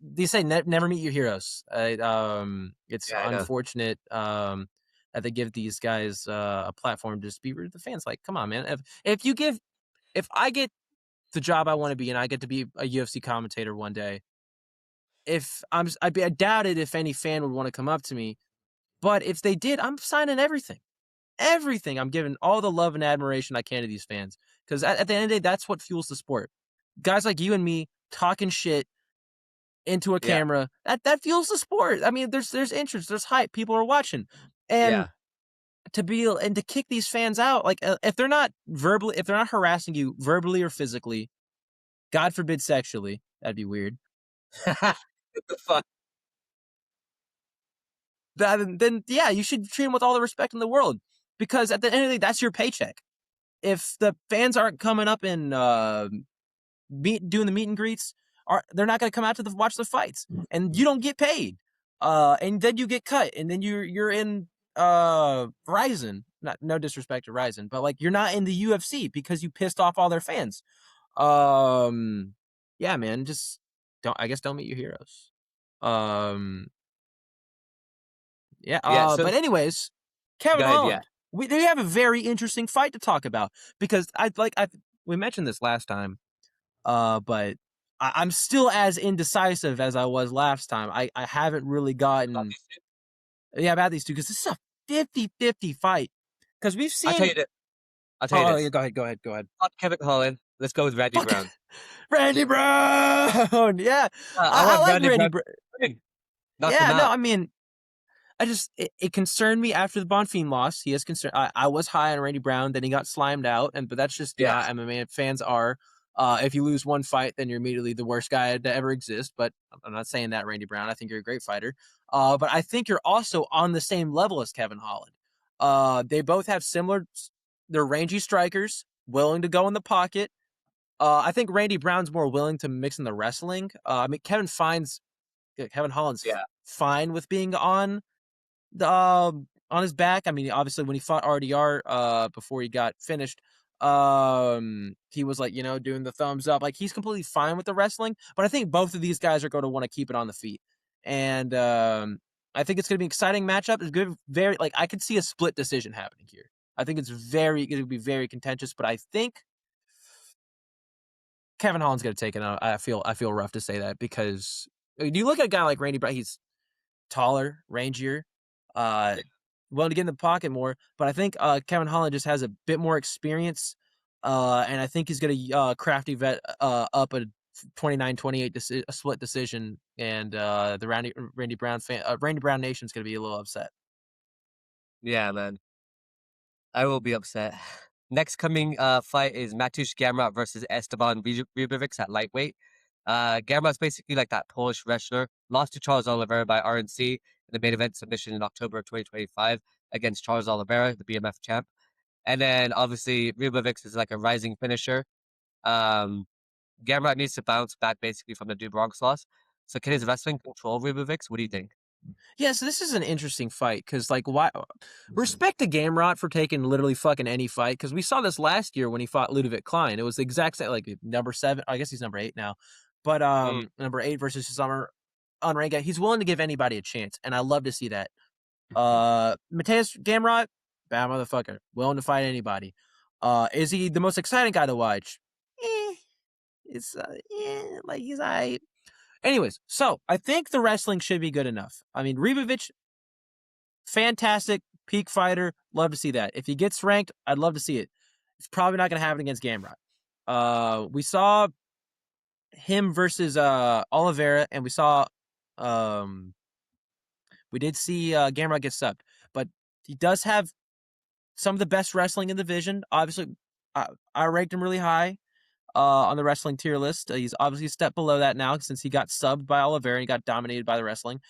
they say never meet your heroes. It's unfortunate that they give these guys a platform to just be rude to the fans. Like, come on, man. If I get the job I want to be and I get to be a UFC commentator one day, I doubt it if any fan would want to come up to me. But if they did, I'm signing everything. I'm giving all the love and admiration I can to these fans. Because at the end of the day, that's what fuels the sport. Guys like you and me talking shit into a camera, that fuels the sport. I mean, there's interest, there's hype, people are watching. And to kick these fans out, like if they're not harassing you verbally or physically, God forbid sexually, that'd be weird. What the fuck? Then you should treat them with all the respect in the world. Because at the end of the day, that's your paycheck. If the fans aren't coming up and doing the meet and greets, they're not going to come out to watch the fights, and you don't get paid. And then you get cut, and then you're in Ryzen. No disrespect to Ryzen, but like you're not in the UFC because you pissed off all their fans. Yeah, man, just don't meet your heroes. But anyways, Kevin Holland. We have a very interesting fight to talk about because we mentioned this last time, but I'm still as indecisive as I was last time. I haven't really gotten about these two because this is a 50-50 fight. Because we've seen. I'll tell you this. Go ahead. Fuck Kevin Holland. Let's go with Randy Brown. Randy Brown. Yeah, I like Randy Brown. I mean. It concerned me after the Bonfim loss. He is concerned. I was high on Randy Brown, then he got slimed out, but that's just how MMA fans are. If you lose one fight, then you're immediately the worst guy to ever exist. But I'm not saying that, Randy Brown. I think you're a great fighter. But I think you're also on the same level as Kevin Holland. They both have similar. They're rangy strikers, willing to go in the pocket. I think Randy Brown's more willing to mix in the wrestling. I mean, Kevin Holland's Yeah. fine with being on the on his back. I mean, obviously when he fought RDR before he got finished, he was like, doing the thumbs up. Like, he's completely fine with the wrestling, but I think both of these guys are going to want to keep it on the feet. And I think it's going to be an exciting matchup. It's good, I could see a split decision happening here. I think it would be very contentious, but I think Kevin Holland's going to take it out. I feel rough to say that, because you look at a guy like Randy Brown, he's taller, rangier, willing to get in the pocket more. But I think Kevin Holland just has a bit more experience, and I think he's going to crafty vet up a 29-28 a split decision, and the Randy Brown Nation's going to be a little upset. Yeah, man. I will be upset. Next coming fight is Mateusz Gamrot versus Esteban Ribovics at lightweight. Gamrot's basically like that Polish wrestler. Lost to Charles Oliveira by RNC in the main event submission in October of 2025 against Charles Oliveira, the BMF champ. And then obviously Ribovics is like a rising finisher. Gamrot needs to bounce back basically from the Do Bronx loss. So can his wrestling control Ribovics? What do you think? Yeah, so this is an interesting fight, because why? Respect to Gamrot for taking literally fucking any fight, because we saw this last year when he fought Ludovic Klein. It was the exact same, like number 7. I guess he's number 8 now, but number 8 versus his unranked guy. He's willing to give anybody a chance, and I love to see that. Mateusz Gamrot, bad motherfucker, willing to fight anybody. Is he the most exciting guy to watch? He's alright. Anyways, so I think the wrestling should be good enough. I mean, Ribovics, fantastic, peak fighter. Love to see that. If he gets ranked, I'd love to see it. It's probably not going to happen against Gamrot. We saw him versus Oliveira, and we did see Gamrot get subbed. But he does have some of the best wrestling in the division. Obviously, I ranked him really high on the wrestling tier list. He's obviously a step below that now, since he got subbed by Oliveira and he got dominated by the wrestling.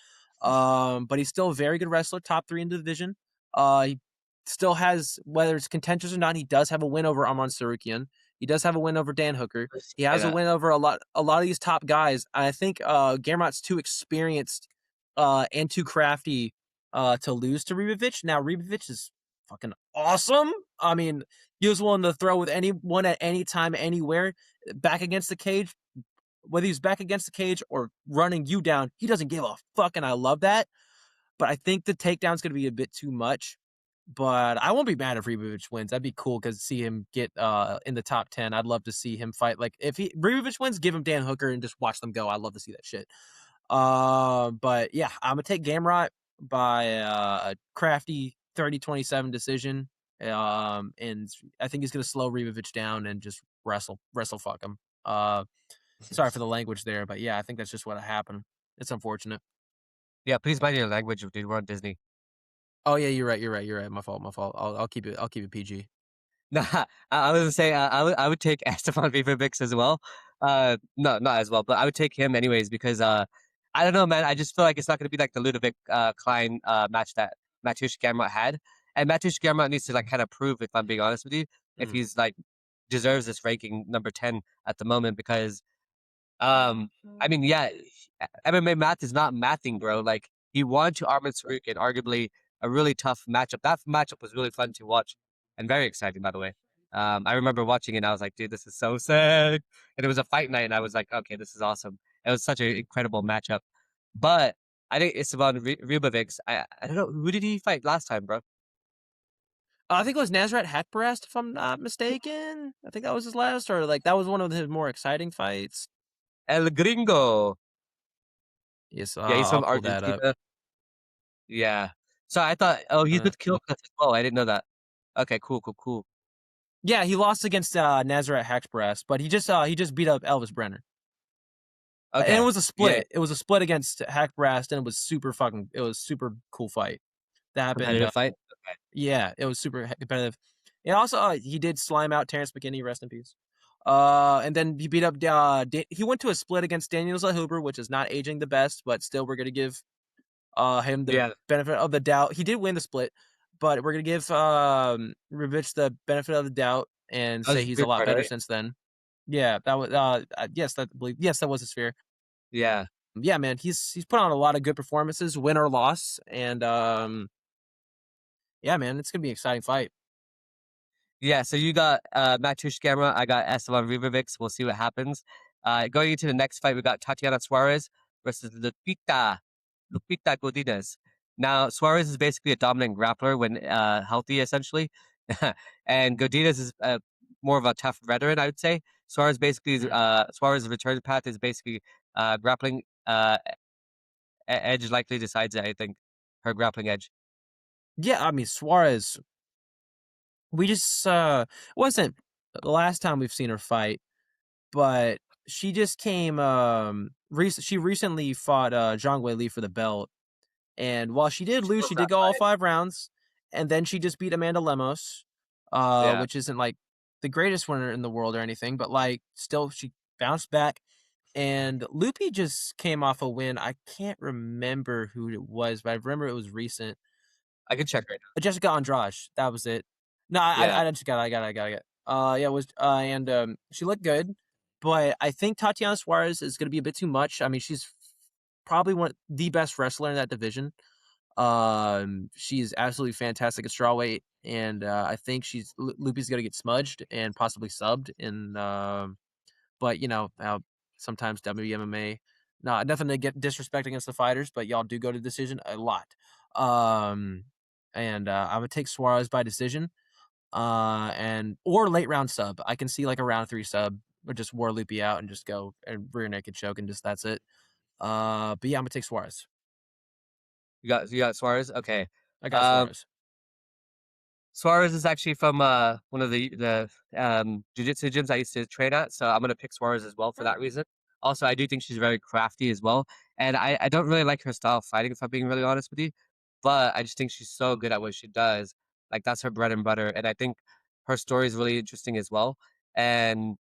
But he's still a very good wrestler, top 3 in the division. He still has, whether it's contentious or not, he does have a win over Arman Sarukian. He does have a win over Dan Hooker. He has a win over a lot of these top guys. I think Gamrot's too experienced and too crafty to lose to Ribovics. Now, Ribovics is fucking awesome. I mean, he was willing to throw with anyone at any time, anywhere, back against the cage. Whether he's back against the cage or running you down, he doesn't give a fuck, and I love that. But I think the takedown's going to be a bit too much. But I won't be mad if Ribovics wins. That'd be cool, because to see him get in the top 10, I'd love to see him fight. Like, if Ribovics wins, give him Dan Hooker and just watch them go. I'd love to see that shit. But yeah, I'm going to take Gamrot by a crafty 30-27 decision. And I think he's going to slow Ribovics down and just wrestle fuck him. Sorry for the language there, but yeah, I think that's just what happened. It's unfortunate. Yeah, please mind your language, dude. We're on Disney. Oh yeah, you're right. My fault. I'll keep it PG. Nah, I was gonna say I would take Esteban Ribovics as well. No, not as well, but I would take him anyways, because I don't know, man. I just feel like it's not gonna be like the Ludovic Klein match that Mateusz Gamrot had, and Mateusz Gamrot needs to like kind of prove, if I'm being honest with you, if he's like deserves this ranking number 10 at the moment, because I mean, yeah, MMA math is not mathing, bro. Like, he won to Arman Sarukian, arguably a really tough matchup. That matchup was really fun to watch and very exciting, by the way. I remember watching it and I was like, dude, this is so sick. And it was a fight night and I was like, okay, this is awesome. It was such an incredible matchup. But I think Esteban Ribovics, I don't know, who did he fight last time, bro? I think it was Nasrat Haqparast, if I'm not mistaken. I think that was his last, or like that was one of his more exciting fights. El Gringo. Yes, Yeah, he's from Argentina. Yeah. So I thought, he's with Kill Cut as well. I didn't know that. Okay, cool. Yeah, he lost against Nasrat Haqparast, but he just beat up Elvis Brenner. Okay. And it was a split. Yeah. It was a split against Haqparast, and it was super cool fight. That happened. Competitive fight? Okay. Yeah, it was super competitive. And also, he did slime out Terrence McKinney, rest in peace. And then he beat up. He went to a split against Daniel Zahuber, which is not aging the best, but still, we're gonna give him the benefit of the doubt. He did win the split, but we're gonna give Ribovics the benefit of the doubt and That was say he's a Spear lot card, better right? since then. Yeah, that was yes, that was a sphere. Yeah. Yeah, man, he's put on a lot of good performances, win or loss, and yeah, man, it's gonna be an exciting fight. Yeah, so you got Mateusz Gamrot, I got Esteban Ribovics. We'll see what happens. Going into the next fight, we got Tatiana Suarez versus Lupita Godinez. Now, Suarez is basically a dominant grappler when healthy, essentially, and Godinez is more of a tough veteran, I would say. Suarez basically is, Suarez's return path is basically grappling edge likely decides it, I think, her grappling edge. Yeah, I mean Suarez. We just wasn't the last time we've seen her fight, but she just came. She recently fought Zhang Weili for the belt, and while she did lose, she did go all 5 rounds, and then she just beat Amanda Lemos, Yeah. which isn't like the greatest winner in the world or anything, but like still she bounced back. And Loopy just came off a win. I can't remember who it was, but I remember it was recent. I can check right now. Jessica Andrade. That was it. No, Yeah. I just got it. I got it. Yeah, it was and she looked good, but I think Tatiana Suarez is going to be a bit too much. I mean, she's probably one of the best wrestler in that division. She's absolutely fantastic at strawweight, and I think Loopy's going to get smudged and possibly subbed in. But you know, sometimes WMMA, nothing to get disrespect against the fighters, but y'all do go to decision a lot. And I would take Suarez by decision, or late round sub. I can see like a round 3 sub, or just war Loopy out and just go and rear naked choke and just that's it. But yeah, I'm gonna take Suarez. You got Suarez? Okay. I got Suarez. Suarez is actually from one of the jiu-jitsu gyms I used to train at, so I'm gonna pick Suarez as well for that reason. Also, I do think she's very crafty as well, and I don't really like her style of fighting, if I'm being really honest with you. But I just think she's so good at what she does. Like that's her bread and butter, and I think her story is really interesting as well. And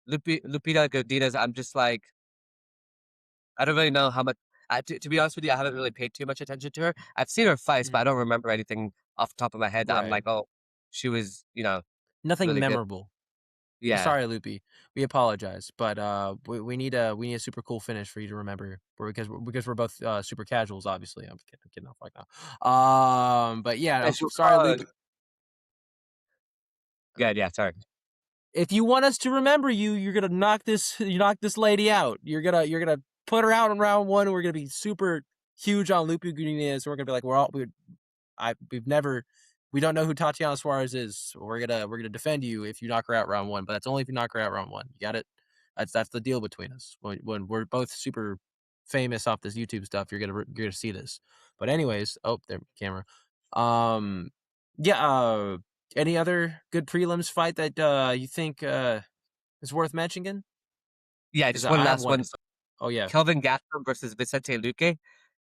Lupita Godinez, I'm just like I don't really know how much. To be honest with you, I haven't really paid too much attention to her. I've seen her fights, but I don't remember anything off the top of my head that I'm Right. like, oh, she was, Nothing really good. memorable. Yeah. Sorry, Loopy. We apologize, but we need a super cool finish for you to remember because we're both super casuals. Obviously, I'm kidding off like now. But yeah, I'm sorry, Loopy. Good. Yeah. Sorry. If you want us to remember you, you're gonna knock this lady out. You're gonna put her out in round 1. We're gonna be super huge on Loopy Godinez. We're gonna be like we don't know who Tatiana Suarez is. We're gonna defend you if you knock her out round 1, but that's only if you knock her out round 1. You got it? That's the deal between us. When we're both super famous off this YouTube stuff, you're gonna see this. But anyways, there camera. Yeah. Any other good prelims fight that you think is worth mentioning? Yeah, just one last one. Oh yeah, Kelvin Gastelum versus Vicente Luque.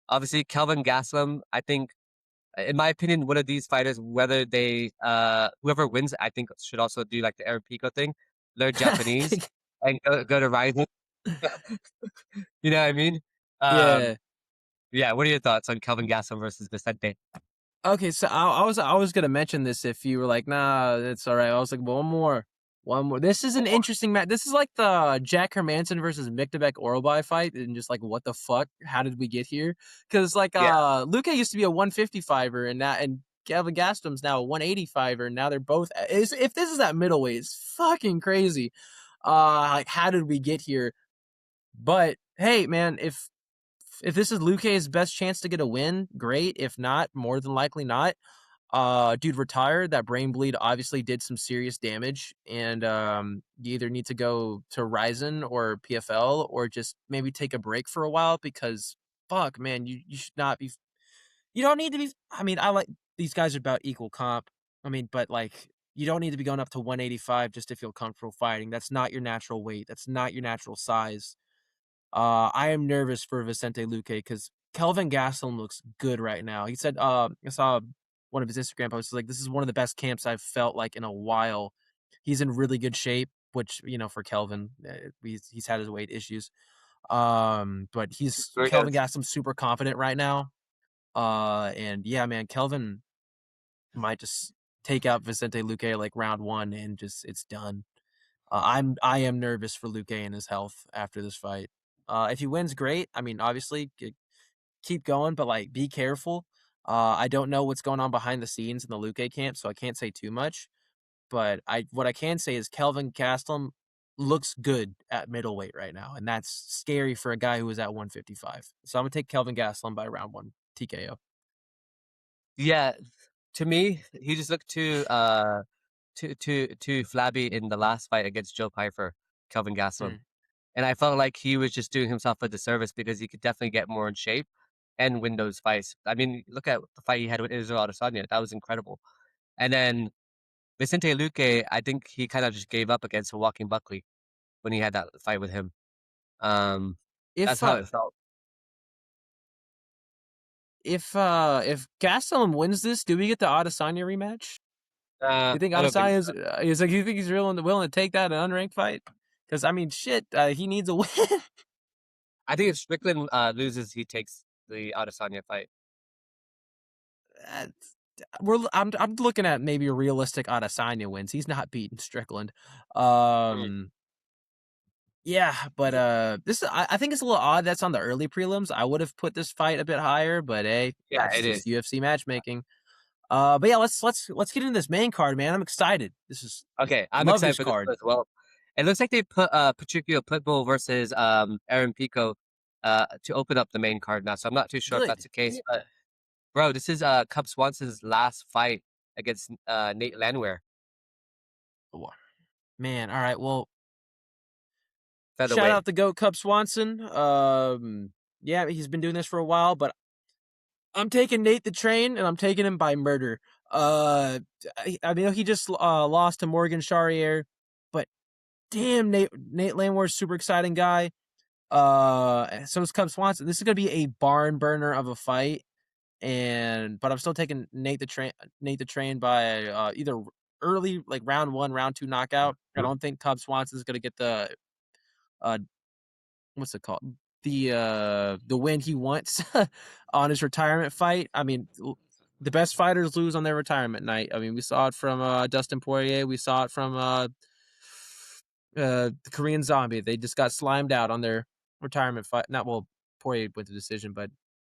Obviously, Kelvin Gastelum, I think, in my opinion, one of these fighters, whether they whoever wins, I think should also do like the Aaron Pico thing, learn Japanese and go to Rising. You know what I mean? Yeah. Yeah. What are your thoughts on Kelvin Gastelum versus Vicente? Okay, so I was gonna mention this if you were like, nah, it's all right. I was like, one more. This is an interesting match. This is like the Jack Hermanson versus Miktabek Oralbai fight, and just like, what the fuck? How did we get here? Because like, Luque used to be a 155er, and Kelvin Gastelum's now a 185er, and now they're both. If this is that middleweight, it's fucking crazy. Like, how did we get here? But hey, man, if this is Luque's best chance to get a win, great. If not, more than likely not. Dude retired. That brain bleed obviously did some serious damage, and you either need to go to Ryzen or PFL or just maybe take a break for a while because fuck, man, you should not be. You don't need to be. I mean, I like these guys are about equal comp. I mean, but like you don't need to be going up to 185 just to feel comfortable fighting. That's not your natural weight. That's not your natural size. I am nervous for Vicente Luque because Kelvin Gastelum looks good right now. He said, I saw one of his Instagram posts, like, this is one of the best camps I've felt like in a while. He's in really good shape, which, for Kelvin, he's had his weight issues. But Kelvin Gastelum's super confident right now. And yeah, man, Kelvin, might just take out Vicente Luque like round 1 and just it's done. I am nervous for Luque and his health after this fight. If he wins, great. I mean, obviously, keep going, but like be careful. I don't know what's going on behind the scenes in the Luque camp, so I can't say too much. But what I can say is Kelvin Gastelum looks good at middleweight right now, and that's scary for a guy who was at 155. So I'm gonna take Kelvin Gastelum by round 1 TKO. Yeah, to me, he just looked too flabby in the last fight against Joe Pyfer, Kelvin Gastelum. And I felt like he was just doing himself a disservice because he could definitely get more in shape and win those fights. I mean, look at the fight he had with Israel Adesanya. That was incredible. And then Vicente Luque, I think he kind of just gave up against Joaquin Buckley when he had that fight with him. That's how it felt. If Gastelum wins this, do we get the Adesanya rematch? You think I don't think so. Adesanya is like? You think he's willing to take that an unranked fight? Because I mean, shit, he needs a win. I think if Strickland loses, he takes the Adesanya fight. I'm looking at maybe a realistic Adesanya wins. He's not beating Strickland. Yeah, but this I think it's a little odd that's on the early prelims. I would have put this fight a bit higher, but hey, Yeah, that's it just is. UFC matchmaking. But yeah, let's get into this main card, man. I'm excited. This is Okay, I'm love excited this for card. this as well. It looks like they put Patricio Pitbull versus Aaron Pico to open up the main card now. So I'm not too sure if that's the case. But bro, this is Cub Swanson's last fight against Nate Landwehr. Man, all right. Well, Featherweight. shout out to GOAT Cub Swanson. Yeah, he's been doing this for a while, but I'm taking Nate the Train, and I'm taking him by murder. I mean, he just lost to Morgan Charrier, but damn, Nate Landwehr's super exciting guy. So is Cub Swanson. This is gonna be a barn burner of a fight, but I'm still taking Nate the Train by either early, like round 1, round 2 knockout. I don't think Cub Swanson's gonna get the what's it called? The win he wants on his retirement fight. I mean, the best fighters lose on their retirement night. I mean, we saw it from Dustin Poirier. We saw it from the Korean Zombie. They just got slimed out on their retirement fight. Poirier went the decision, but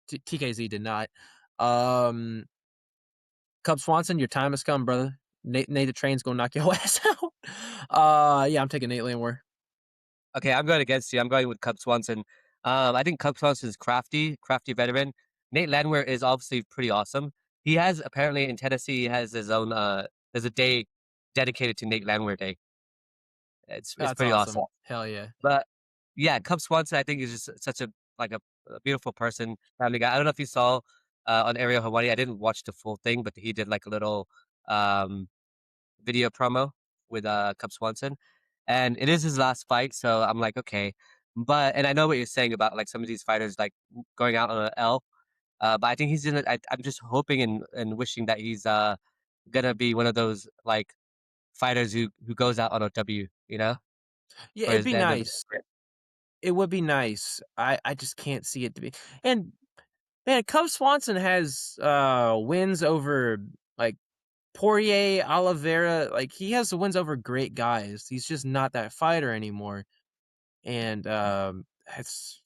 TKZ did not. Cub Swanson, your time has come, brother. Nate the Train's gonna knock your ass out. Yeah, I'm taking Nate Landwehr. Okay, I'm going against you. I'm going with Cub Swanson. I think Cub Swanson is crafty veteran. Nate Landwehr is obviously pretty awesome. He has apparently in Tennessee, he has his own. There's a day dedicated to Nate Landwehr Day. It's pretty awesome. Hell yeah. But yeah, Cub Swanson, I think is just such a beautiful person, family guy. I don't know if you saw on Ariel Hawaii. I didn't watch the full thing, but he did like a little video promo with Cub Swanson. And it is his last fight, so I'm like, okay. And I know what you're saying about like some of these fighters like going out on an L. But I think he's I'm just hoping and wishing that he's gonna be one of those like fighters who goes out on a W, you know? Yeah, it'd be nice. It would be nice. I just can't see it to be. And man, Cub Swanson has wins over like Poirier, Oliveira. Like he has the wins over great guys. He's just not that fighter anymore. And it's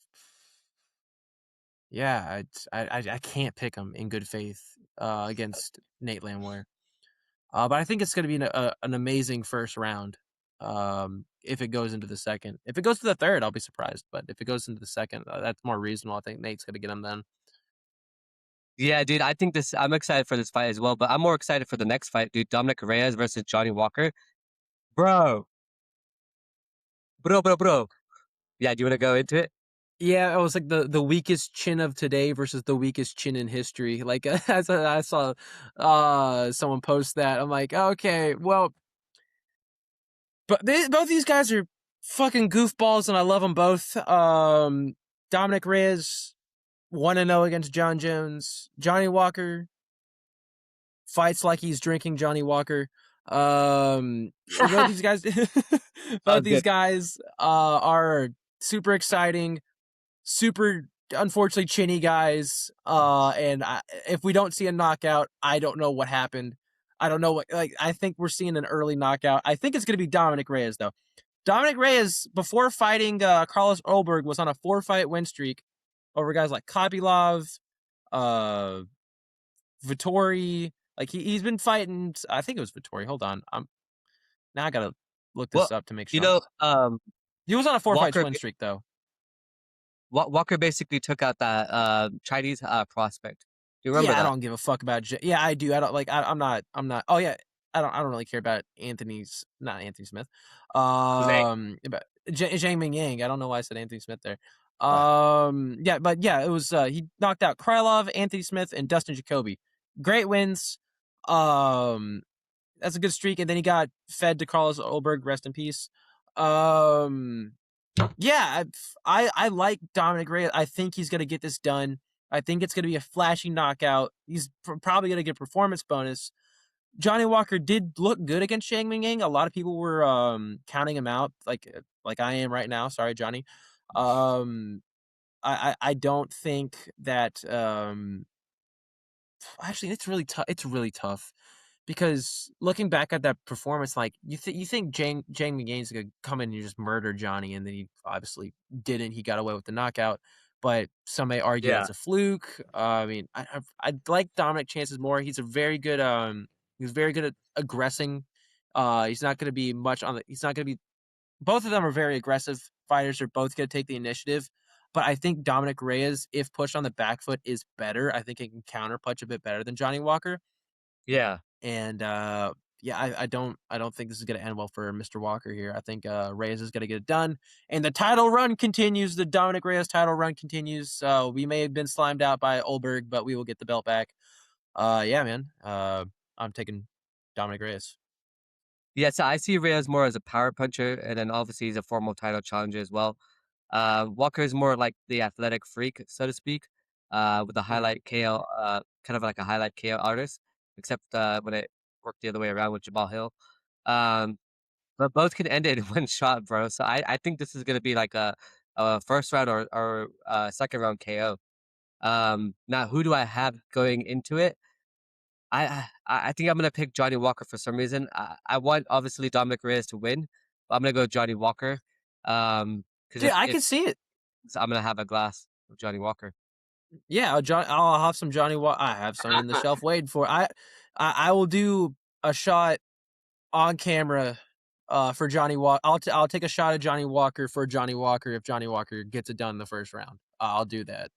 yeah, I can't pick him in good faith against Nate Landwehr. But I think it's going to be an amazing first round. If it goes into the second, if it goes to the third, I'll be surprised. But if it goes into the second, that's more reasonable. I think Nate's going to get him then. Yeah, dude, I'm excited for this fight as well, but I'm more excited for the next fight, dude. Dominick Reyes versus Johnny Walker. Bro. Yeah, do you want to go into it? Yeah, it was like the weakest chin of today versus the weakest chin in history. Like as I saw someone post that, I'm like, okay, well, but both these guys are fucking goofballs, and I love them both. Dominick Reyes 1-0 against Jon Jones. Johnny Walker fights like he's drinking Johnny Walker. Both these guys, are super exciting, super unfortunately chinny guys. And if we don't see a knockout, I don't know what happened. I don't know what. Like, I think we're seeing an early knockout. I think it's going to be Dominick Reyes though. Dominick Reyes, before fighting Carlos Ulberg, was on a 4-fight win streak over guys like Kopylov, Vittori. Like he's been fighting. I think it was Vittori. Hold on, now I gotta look this up to make sure. He was on a 4-fight win streak though. Walker basically took out that Chinese prospect. Do you remember that? I don't give a fuck about. Yeah, I do. I don't like. I'm not. Oh yeah, I don't really care about not Anthony Smith. About Zhang Ming Yang. I don't know why I said Anthony Smith there. Yeah, but yeah, it was. He knocked out Krylov, Anthony Smith, and Dustin Jacoby. Great wins. That's a good streak, and then he got fed to Carlos Ulberg. Rest in peace. Yeah, I like Dominick Reyes. I think he's gonna get this done. I think it's gonna be a flashy knockout. He's probably gonna get a performance bonus. Johnny Walker did look good against Zhang Mingyang. A lot of people were counting him out, like I am right now. Sorry, Johnny. I don't think that. Actually, it's really tough. It's really tough. Because looking back at that performance, like you think Zhang Mingyang's gonna come in and just murder Johnny, and then he obviously didn't. He got away with the knockout, but some may argue it's a fluke. I mean, I like Dominick chances more. He's very good at aggressing. He's not gonna be much on the. He's not gonna be. Both of them are very aggressive fighters. They're both gonna take the initiative. But I think Dominick Reyes, if pushed on the back foot, is better. I think he can counter punch a bit better than Johnny Walker. Yeah. And I don't think this is going to end well for Mr. Walker here. I think Reyes is going to get it done, and the title run continues. The Dominick Reyes title run continues. We may have been slimed out by Ulberg, but we will get the belt back. Yeah, man. I'm taking Dominick Reyes. Yeah, so I see Reyes more as a power puncher, and then obviously he's a formal title challenger as well. Walker is more like the athletic freak, so to speak, with a highlight KO, kind of like a highlight KO artist, except when it worked the other way around with Jamal Hill. But both can end it in one shot, bro. So I think this is gonna be like a first round or second round KO. Now who do I have going into it? I think I'm gonna pick Johnny Walker for some reason. I want obviously Dominick Reyes to win, but I'm gonna go Johnny Walker. Dude, I can see it. So I'm gonna have a glass of Johnny Walker. Yeah, I'll have some Johnny Walker. I have some in the shelf waiting for. I will do a shot on camera for Johnny Walker. I'll take a shot at Johnny Walker for Johnny Walker if Johnny Walker gets it done in the first round. I'll do that.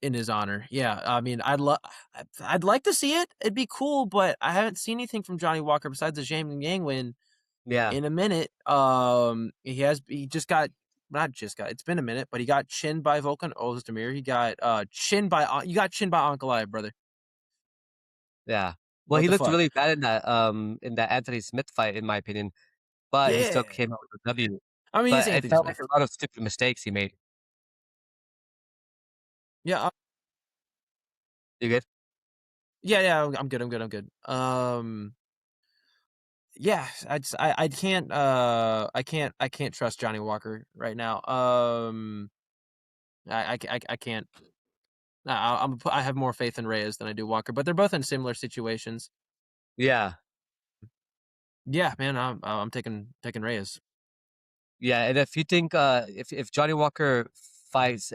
In his honor. Yeah, I mean, I'd like to see it. It'd be cool, but I haven't seen anything from Johnny Walker besides the Zhang Mingyang win. Yeah. In a minute. It's been a minute, but he got chinned by Volkan Ozdemir. He got chinned by Ankalaev, brother. Yeah. Well, he looked really bad in that Anthony Smith fight, in my opinion. But he still came out with a W. I mean, but it felt like a lot of stupid mistakes he made. Yeah. You good? Yeah, I'm good. Yeah, I can't trust Johnny Walker right now. I can't. I have more faith in Reyes than I do Walker, but they're both in similar situations. Yeah. Yeah, man, I'm taking Reyes. Yeah, and if you think if Johnny Walker wins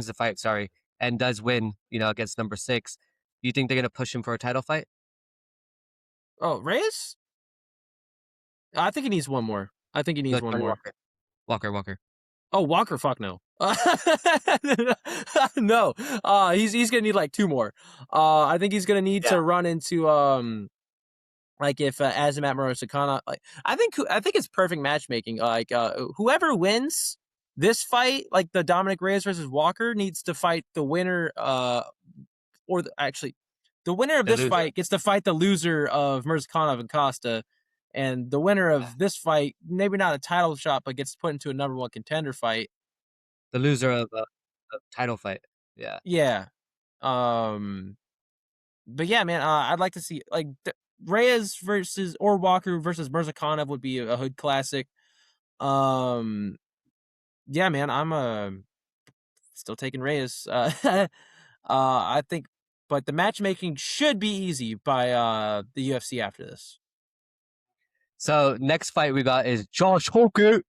the fight, and does win, against number 6, do you think they're gonna push him for a title fight? Oh, Reyes? I think he needs one more. One more. Walker. Oh, Walker, fuck no. No. He's gonna need like 2 more. I think he's gonna need to run into like if Azamat Mirzakhonov, like I think it's perfect matchmaking. Like whoever wins this fight, like the Dominick Reyes versus Walker, needs to fight the winner the winner of this fight gets to fight the loser of Mirzakhonov and Costa. And the winner of this fight, maybe not a title shot, but gets put into a number 1 contender fight. The loser of a title fight. Yeah. Yeah. But yeah, man, I'd like to see like Reyes versus or Walker versus Mirzakhonov would be a hood classic. Yeah, man, I'm still taking Reyes. I think but the matchmaking should be easy by the UFC after this. So next fight we got is Josh Hokit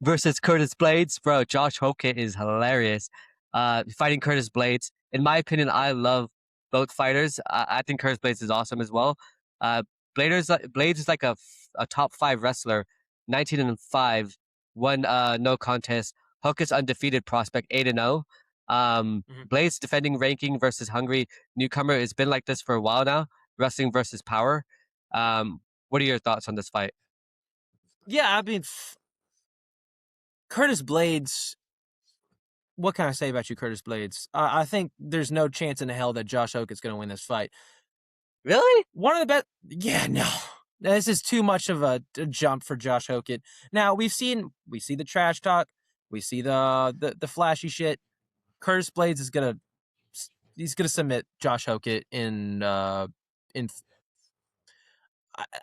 versus Curtis Blades. Bro, Josh Hokit is hilarious. Fighting Curtis Blades. In my opinion, I love both fighters. I think Curtis Blades is awesome as well. Blades is like a top 5 wrestler, 19-5, won no contest. Hokit's undefeated prospect, 8-0. Blades defending ranking versus hungry newcomer. It's been like this for a while now. Wrestling versus power. What are your thoughts on this fight? Yeah, I mean, Curtis Blades. What can I say about you, Curtis Blades? I think there's no chance in hell that Josh Hokit's going to win this fight. Really? One of the best. Yeah, no. This is too much of a jump for Josh Hokit. Now we see the trash talk, we see the flashy shit. Curtis Blades is gonna submit Josh Hokit in.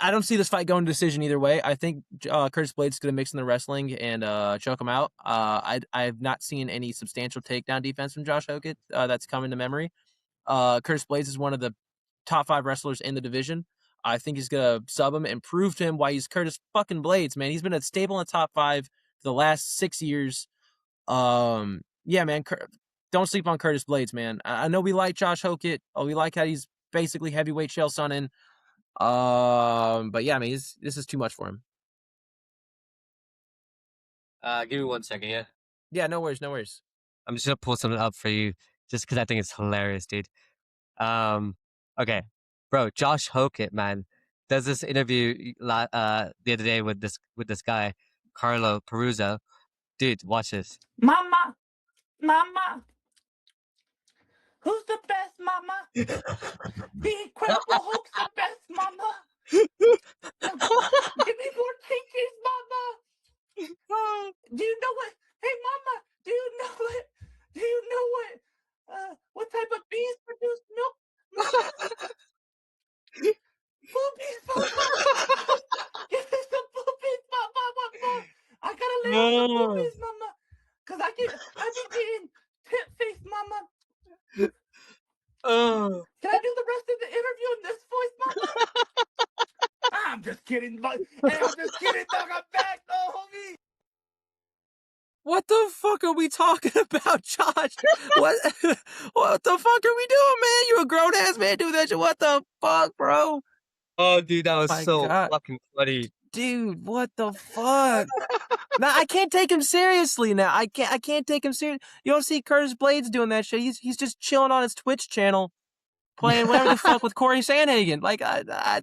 I don't see this fight going to decision either way. I think Curtis Blades is gonna mix in the wrestling and choke him out. I have not seen any substantial takedown defense from Josh Hokit that's coming to memory. Curtis Blades is one of the top 5 wrestlers in the division. I think he's gonna sub him and prove to him why he's Curtis fucking Blades, man. He's been a stable in the top 5 for the last 6 years. Yeah, man. Don't sleep on Curtis Blades, man. I know we like Josh Hokit. We like how he's basically heavyweight Chael Sonnen. But yeah, I mean, this is too much for him. Give me 1 second, yeah? Yeah, no worries, no worries. I'm just gonna pull something up for you, just because I think it's hilarious, dude. Okay, bro, Josh Hokit, man, does this interview the other day with this guy, Carlo Perusa. Dude, watch this. Mama, who's the best, mama? The Incredible Hulk's the best, mama. Give me more teachers, mama. Do you know what? Hey, mama, do you know what type of bees produce milk? Boobies, mama. Give me some boobies, mama. I gotta lay on some boobies, mama. Cause I be getting tit face, mama. Can I do the rest of the interview in this voice, mama? I'm just kidding, dog. I'm back, though, homie. What the fuck are we talking about, Josh? What the fuck are we doing, man? You a grown ass man doing that shit. What the fuck, bro? Oh, dude, that was God. fucking funny. Dude, what the fuck? Now I can't take him seriously. Now I can't take him serious. You don't see Curtis Blades doing that shit. He's just chilling on his Twitch channel, playing whatever the fuck with Corey Sanhagen. Like I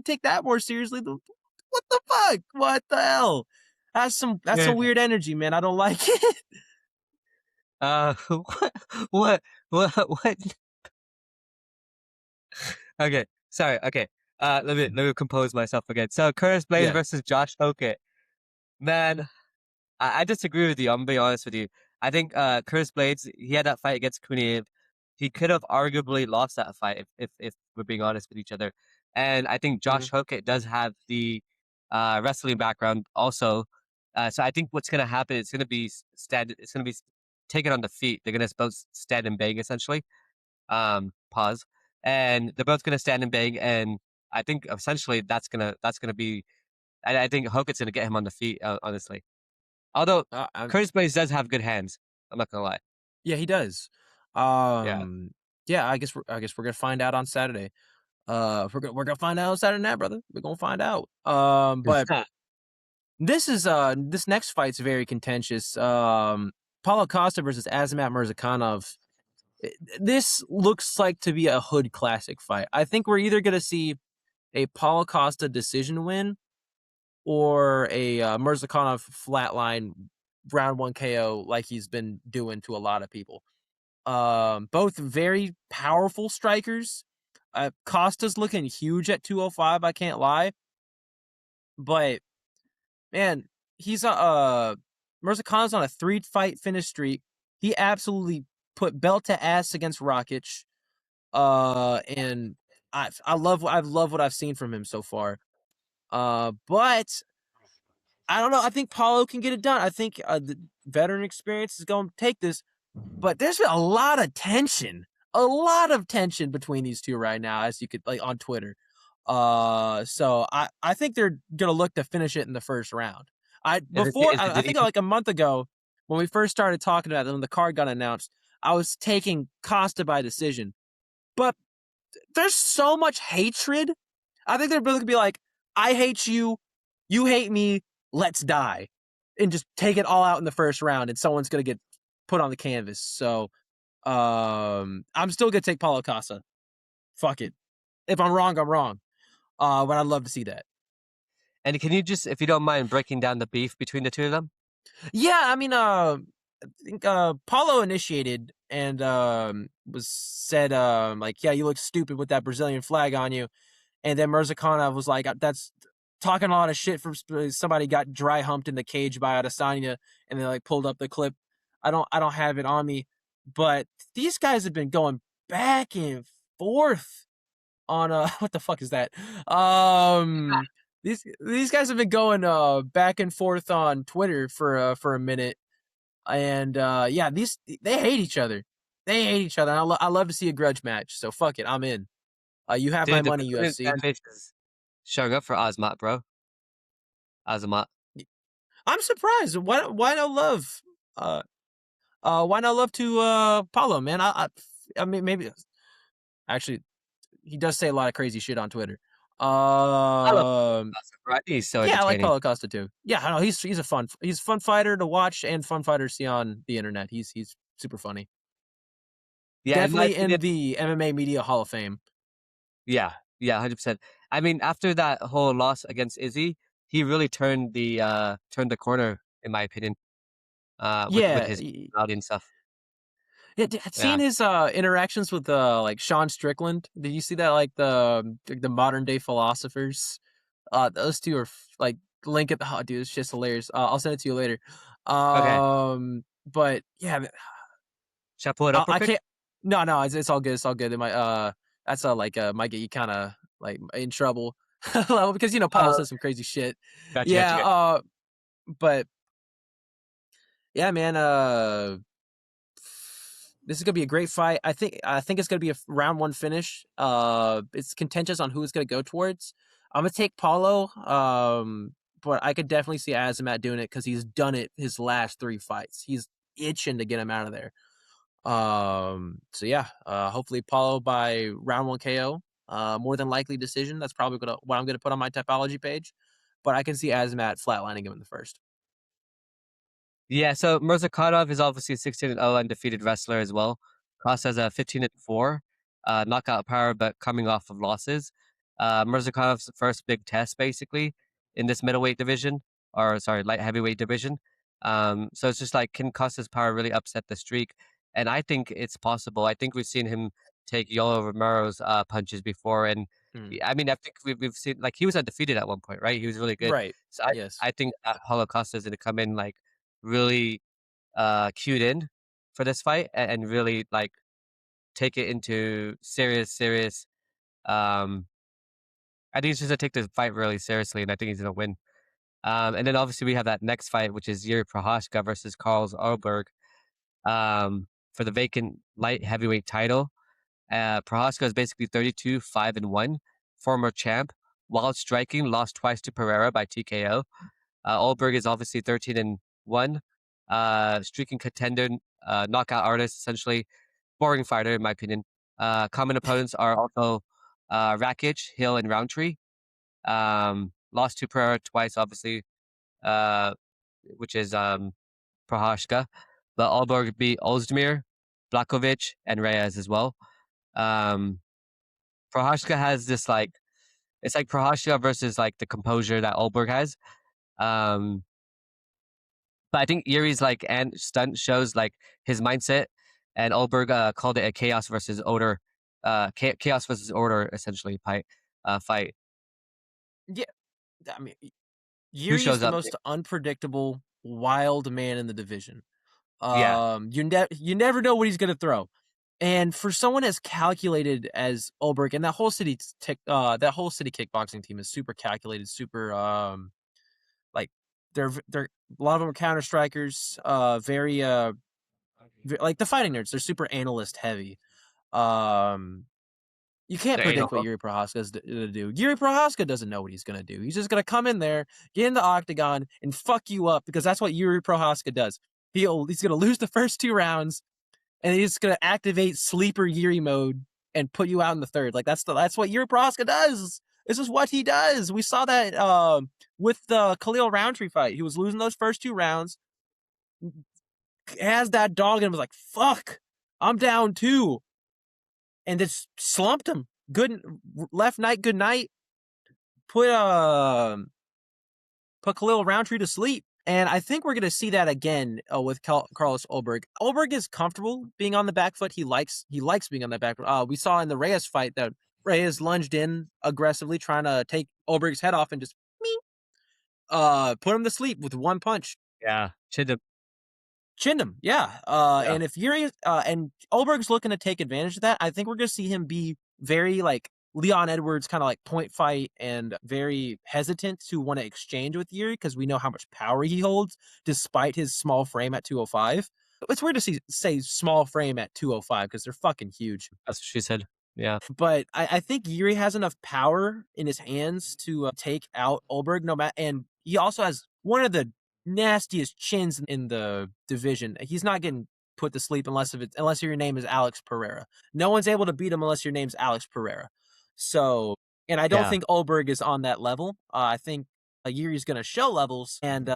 take that more seriously. What the fuck? What the hell? That's some weird energy, man. I don't like it. What? Okay, sorry. Okay, let me compose myself again. So Curtis Blades versus Josh Hokit. Man, I disagree with you. I'm gonna be honest with you. I think Curtis Blades, he had that fight against Kuniev. He could have arguably lost that fight if we're being honest with each other. And I think Josh Hokit does have the wrestling background also. So I think what's gonna happen is gonna be taken on the feet. They're gonna both stand and bang essentially. Pause. And they're both gonna stand and bang, and I think essentially that's gonna be. I think Hokit's gonna get him on the feet, honestly. Although Curtis Blades does have good hands, I'm not gonna lie. Yeah, he does. Yeah, I guess we're gonna find out on Saturday. We're gonna find out on Saturday night, brother. We're gonna find out. But this next fight's very contentious. Paulo Costa versus Azamat Mirzakhonov. This looks like to be a hood classic fight. I think we're either gonna see a Paulo Costa decision win or a Mirzakhonov flatline round 1 KO like he's been doing to a lot of people. Both very powerful strikers. Costa's looking huge at 205, I can't lie. But man, he's Mirzakhonov's on a 3-fight finish streak. He absolutely put belt to ass against Rakic. And I love what I've seen from him so far. But I don't know. I think Paulo can get it done. I think the veteran experience is going to take this. But there's been a lot of tension a lot of tension between these two right now, as you could like on Twitter. So I think they're gonna look to finish it in the first round. I think like a month ago when we first started talking about it, when the card got announced, I was taking Costa by decision, but there's so much hatred. I think they're both gonna be like, I hate you, you hate me, let's die, and just take it all out in the first round, and someone's gonna get put on the canvas. So, I'm still gonna take Paulo Costa. Fuck it. If I'm wrong, I'm wrong. But I'd love to see that. And can you just, if you don't mind, breaking down the beef between the two of them? Yeah, I mean, I think Paulo initiated and was said like, yeah, you look stupid with that Brazilian flag on you, and then Mirzakhonov was like, that's talking a lot of shit for somebody got dry humped in the cage by Adesanya, and they like pulled up the clip. I don't have it on me, but these guys have been going back and forth on what the fuck is that? These guys have been going back and forth on Twitter for a minute, and yeah, they hate each other. They hate each other. I love to see a grudge match. So fuck it, I'm in. You have my money, UFC. Showing up for Azamat, bro. Azamat. I'm surprised. Why no love? Why not love to Paulo, man? I mean, maybe actually he does say a lot of crazy shit on Twitter. He's so yeah, I like Paulo Costa too. Yeah, I know he's a fun fighter to watch and fun fighter to see on the internet. He's super funny. Yeah, definitely in the MMA Media Hall of Fame. Yeah, 100%. I mean, after that whole loss against Izzy, he really turned the corner, in my opinion. With his personality and stuff. Yeah, seeing his interactions with like Sean Strickland. Did you see that? Like the modern day philosophers. Those two are like link at the dude. It's just hilarious. I'll send it to you later. Okay. But yeah, should I pull it up? I can't. No, it's all good. It's all good. It might that's might get you kind of like in trouble because Paul says some crazy shit. Gotcha. But yeah, man. This is gonna be a great fight. I think it's gonna be a round one finish. It's contentious on who it's gonna go towards. I'm gonna take Paulo. But I could definitely see Azamat doing it because he's done it his last 3 fights. He's itching to get him out of there. So yeah, hopefully Paulo by round 1 KO. More than likely decision. That's probably what I'm gonna put on my typology page. But I can see Azamat flatlining him in the first. Yeah, so Mirzakhonov is obviously a 16-0 undefeated wrestler as well. Costa has a 15-4 knockout power, but coming off of losses. Mirzakhonov's first big test, basically, in this middleweight division, light heavyweight division. So it's just like, can Costa's power really upset the streak? And I think it's possible. I think we've seen him take Yoel Romero's punches before, and I mean, I think we've seen, like, he was undefeated at one point, right? He was really good, right? So I think Paulo Costa is going to come in like really cued in for this fight and really like take it into serious I think he's just gonna take this fight really seriously, and I think he's gonna win. And then obviously we have that next fight, which is Jiří Procházka versus Carlos Ulberg for the vacant light heavyweight title. Procházka is basically 32-5-1, former champ. While striking, lost twice to Pereira by TKO. Ulberg is obviously 13-1, streaking contender, knockout artist, essentially. Boring fighter, in my opinion. Common opponents are also Rakic, Hill, and Roundtree. Lost to Pereira twice, obviously, which is Procházka. But Ulberg beat Ozdemir, Blakovic, and Reyes as well. Procházka has this like, it's like Procházka versus like the composure that Ulberg has. But I think Yuri's like and stunt shows like his mindset, and Ulberg called it a chaos versus order essentially fight. Yeah, I mean, Yuri is the most unpredictable, wild man in the division. You never know what he's gonna throw, and for someone as calculated as Ulberg, and that whole city kickboxing team is super calculated, super like they're a lot of them are counter strikers, very like the fighting nerds. They're super analyst heavy. You can't There ain't predict no what hook. Jiří Procházka is gonna do. Jiří Procházka doesn't know what he's gonna do. He's just gonna come in there, get in the octagon, and fuck you up because that's what Jiří Procházka does. He's gonna lose the first 2 rounds, and he's gonna activate sleeper Jiří mode and put you out in the third. Like that's what Jiří Procházka does. This is what he does. We saw that with the Khalil Roundtree fight. He was losing those first 2 rounds. Has that dog and was like, "Fuck, I'm down 2," and just slumped him. Good left night, good night. Put Khalil Roundtree to sleep. And I think we're going to see that again with Carlos Ulberg. Ulberg is comfortable being on the back foot. He likes being on the back foot. We saw in the Reyes fight that Reyes lunged in aggressively, trying to take Ulberg's head off and just put him to sleep with 1 punch. Yeah, Chinned him, yeah. And if Jiří and Ulberg's looking to take advantage of that, I think we're going to see him be very like Leon Edwards, kind of like point fight and very hesitant to want to exchange with Jiří because we know how much power he holds despite his small frame at 205. It's weird to say small frame at 205 because they're fucking huge. that's what she said. Yeah. But I think Jiří has enough power in his hands to take out Ulberg, and he also has one of the nastiest chins in the division. He's not getting put to sleep unless your name is Alex Pereira. No one's able to beat him unless your name's Alex Pereira. So, and I don't think Ulberg is on that level. I think Jiří's going to show levels and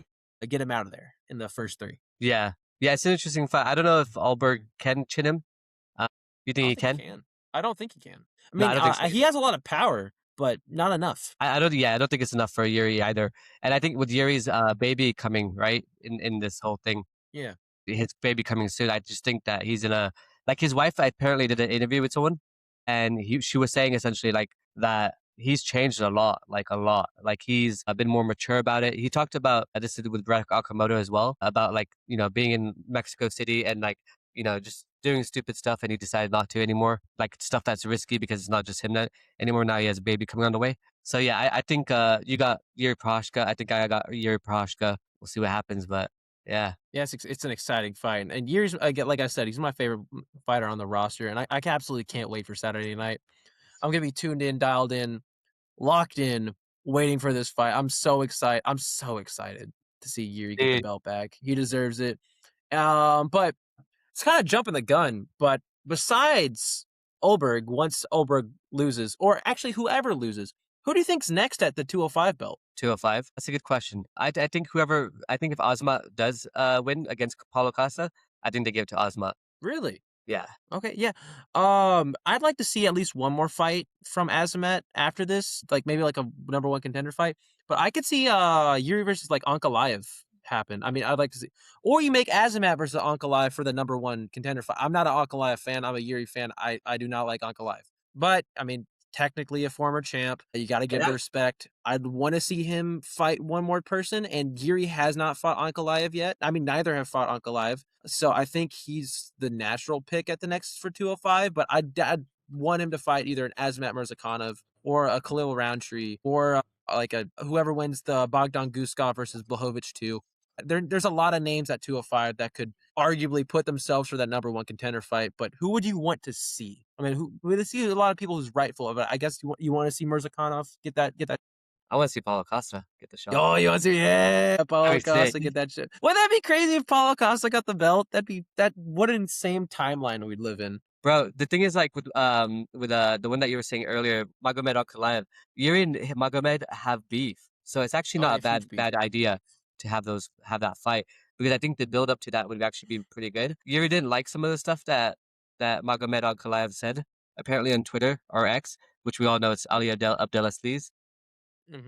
get him out of there in the first 3. Yeah. Yeah, it's an interesting fight. I don't know if Ulberg can chin him. You think he can? I don't think he can. I No, mean, I don't think so. he has a lot of power, but not enough. I don't think it's enough for Jiří either. And I think with Yuri's baby coming, right, in this whole thing. Yeah. His baby coming soon, I just think that he's in a, like his wife apparently did an interview with someone and she was saying essentially like that he's changed a lot. Like he's been more mature about it. He talked about, this to do with Brett Okamoto as well, about like, being in Mexico City and like, just doing stupid stuff and he decided not to anymore. Like stuff that's risky because it's not just him anymore. Now he has a baby coming on the way. So yeah, I think you got Jiří Procházka. I think I got Jiří Procházka. We'll see what happens, but yeah. Yes, it's an exciting fight. And Jiří's, like I said, he's my favorite fighter on the roster. And I absolutely can't wait for Saturday night. I'm going to be tuned in, dialed in, locked in, waiting for this fight. I'm so excited. I'm so excited to see Jiří get the belt back. He deserves it. But it's kind of jumping the gun. But besides Ulberg, once Ulberg loses, or actually whoever loses, who do you think's next at the 205 belt? 205? That's a good question. I think if Azamat does win against Paulo Costa, I think they give it to Azamat. Really? Yeah. Okay, yeah. I'd like to see at least one more fight from Azamat after this, like maybe like a number 1 contender fight. But I could see Jiří versus like Ankalaev happen. I mean, I'd like to see, or you make Azamat versus Ankalaev for the number 1 contender fight. I'm not an Ankalaev fan. I'm a Jiří fan. I do not like Ankalaev, but I mean, technically a former champ. You got to give the respect. I'd want to see him fight one more person, and Jiří has not fought Ankalaev yet. I mean, neither have fought Ankalaev. So I think he's the natural pick at the next for 205, but I'd want him to fight either an Azamat Mirzakhonov or a Khalil Roundtree or like whoever wins the Bogdan Guskov versus Blachowicz 2. There's a lot of names at 205 that could arguably put themselves for that number 1 contender fight, but who would you want to see? I mean, we see a lot of people who's rightful of it. I guess you want to see Mirzakhonov get that. I want to see Paulo Costa get the shot. Oh, you want to see Paulo Costa get that shit? Wouldn't that be crazy if Paulo Costa got the belt? What an insane timeline we'd live in. Bro, the thing is like with the one that you were saying earlier, Magomed Ankalaev, Jiří and Magomed have beef, so it's actually not a bad idea to have that fight, because I think the build up to that would actually be pretty good. Jiří didn't like some of the stuff that Magomed Ankalaev said apparently on Twitter or X, which we all know it's Ali Abdelaziz,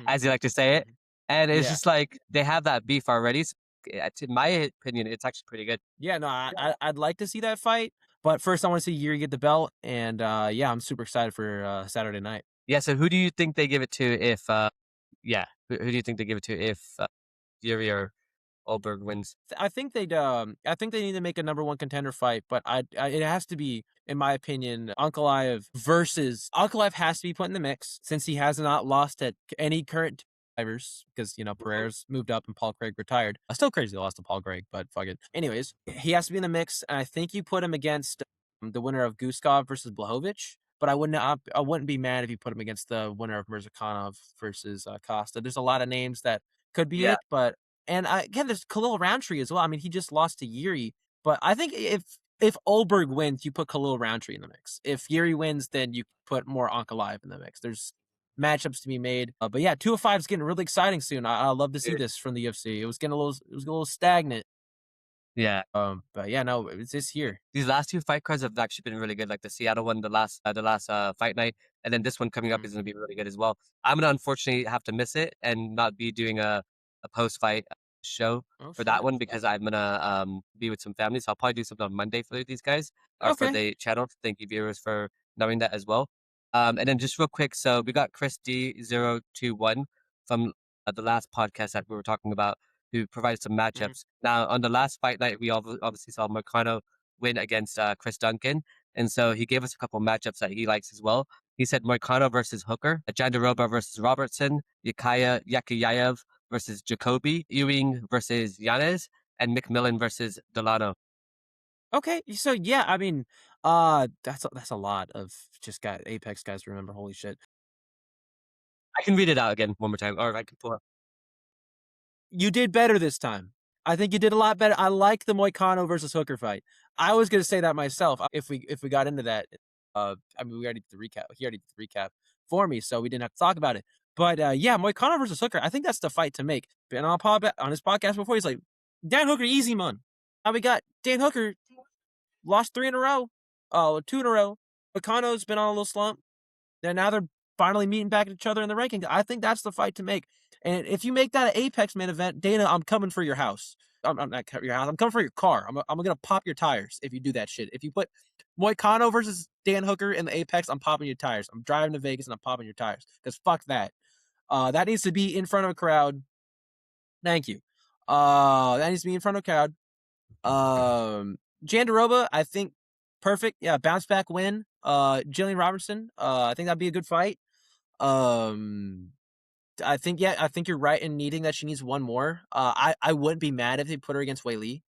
as you like to say it, and it's just like they have that beef already. So in my opinion, it's actually pretty good. Yeah, no, I'd like to see that fight, but first I want to see Jiří get the belt, and I'm super excited for Saturday night. Yeah, so who do you think they give it to if? Who do you think they give it to if Jiří or Ulberg wins? I think they need to make a number 1 contender fight, but it has to be, in my opinion, Ankalaev versus Ankalaev has to be put in the mix since he has not lost at any current drivers, because Pereira's moved up and Paul Craig retired. Still crazy they lost to Paul Craig, but fuck it. Anyways, he has to be in the mix, and I think you put him against the winner of Guskov versus Blachowicz. But I wouldn't be mad if you put him against the winner of Mirzakhonov versus Costa. There's a lot of names that could be it, but again, there's Khalil Roundtree as well. I mean, he just lost to Jiří, but I think if Ulberg wins, you put Khalil Roundtree in the mix. If Jiří wins, then you put more Ankalaev in the mix. There's matchups to be made. But yeah, 205 is getting really exciting soon. I love to see this from the UFC. It was getting a little stagnant. Yeah. But yeah, no, it's this here. These last 2 fight cards have actually been really good. Like the Seattle one, the last fight night, and then this one coming up is going to be really good as well. I'm gonna unfortunately have to miss it and not be doing a post fight show for that one because I'm gonna be with some family. So I'll probably do something on Monday for these guys or for the channel. Thank you viewers for knowing that as well. And then just real quick, so we got Chris D021 from the last podcast that we were talking about, who provided some matchups. Now, on the last fight night, we obviously saw Makhachev win against Chris Duncan. And so he gave us a couple matchups that he likes as well. He said Makhachev versus Hooker, Jandiroba versus Robertson, Yakiyayev versus Jacoby, Ewing versus Yanez, and McMillan versus Delano. Okay, so yeah, I mean, that's a lot of just Apex guys to remember. Holy shit. I can read it out again one more time, or I can pull up. You did better this time. I think you did a lot better. I like the Moicano versus Hooker fight. I was going to say that myself if we got into that. I mean, we already did the recap. He already did the recap for me, so we didn't have to talk about it. But yeah, Moicano versus Hooker, I think that's the fight to make. And on his podcast before, he's like, Dan Hooker, easy, man. Now we got Dan Hooker, lost 3 in a row, 2 in a row. Moicano's been on a little slump. And now they're finally meeting back at each other in the ranking. I think that's the fight to make. And if you make that an Apex main event, Dana, I'm coming for your house. I'm not your house. I'm coming for your car. I'm going to pop your tires if you do that shit. If you put Moicano versus Dan Hooker in the Apex, I'm popping your tires. I'm driving to Vegas and I'm popping your tires. Because fuck that. That needs to be in front of a crowd. Thank you. That needs to be in front of a crowd. Jandiroba, I think, perfect. Yeah, bounce back win. Jillian Robertson, I think that'd be a good fight. I think you're right in needing that she needs one more. I wouldn't be mad if they put her against Wei Li.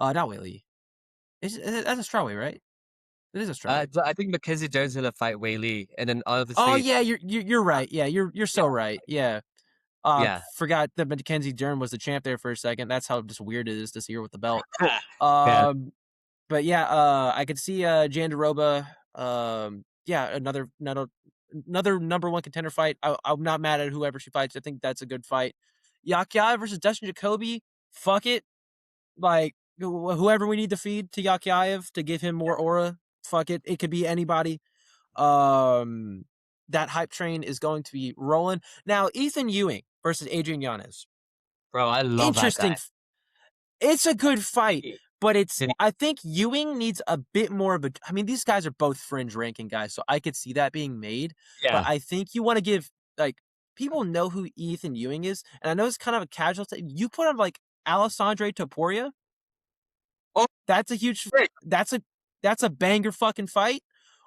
Not Wei Li. That's a strawweight, right? It is a strawweight. I think Mackenzie Jones is gonna fight Wei Li, and then obviously. Oh yeah, you're right. Yeah, you're so right. Yeah. Forgot that Mackenzie Dern was the champ there for a second. That's how just weird it is to see her with the belt. But yeah, I could see Jandiroba. Yeah, another number one contender fight. I'm not mad at whoever she fights. I think that's a good fight. Yakiyayev versus Dustin Jacoby. Fuck it. Like, whoever we need to feed to Yakiyayev to give him more aura. Fuck it. It could be anybody. That hype train is going to be rolling. Now, Ethan Ewing versus Adrian Yanez. Bro, I love Interesting. that guy. It's a good fight. But I think Ewing needs a bit more of I mean, these guys are both fringe ranking guys, so I could see that being made. Yeah. But I think you want to give, like, people know who Ethan Ewing is, and I know it's kind of a casual thing. You put him like Alessandre Topuria. Oh, that's a huge. That's a banger fucking fight.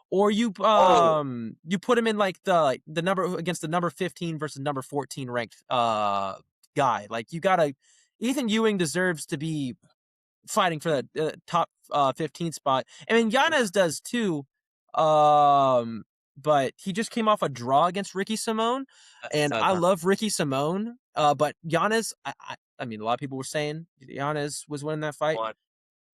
Or you you put him in like the number against the number 15 versus number 14 ranked guy. Like, you gotta. Ethan Ewing deserves to be fighting for the top 15 spot. I mean, Yanez does too, but he just came off a draw against Ricky Simone, and I love Ricky Simone. But Yanez, I mean, a lot of people were saying Yanez was winning that fight.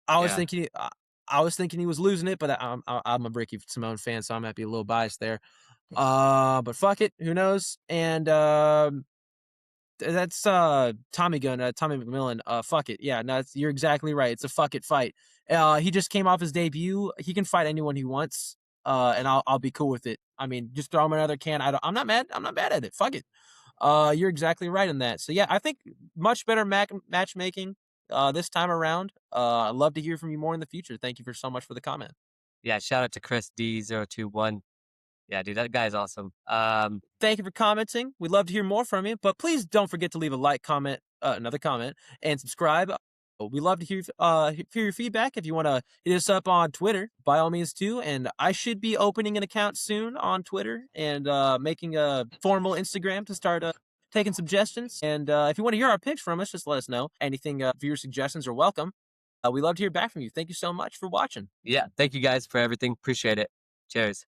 I was thinking he was losing it, but I'm a Ricky Simone fan, so I might be a little biased there. But fuck it, who knows? And that's Tommy Gunn, Tommy McMillan. Fuck it. Yeah, no, you're exactly right. It's a fuck it fight. He just came off his debut. He can fight anyone he wants. And I'll be cool with it. I mean, just throw him another can. I'm not mad. I'm not mad at it. Fuck it. You're exactly right in that. So yeah, I think much better matchmaking this time around. I'd love to hear from you more in the future. Thank you so much for the comment. Yeah, shout out to Chris D021. Yeah, dude, that guy's awesome. Thank you for commenting. We'd love to hear more from you, but please don't forget to leave a like, comment, another comment, and subscribe. We love to hear your feedback. If you want to hit us up on Twitter, by all means too. And I should be opening an account soon on Twitter and making a formal Instagram to start taking suggestions. And if you want to hear our picks from us, just let us know. Anything, viewer suggestions are welcome. We love to hear back from you. Thank you so much for watching. Yeah, thank you guys for everything. Appreciate it. Cheers.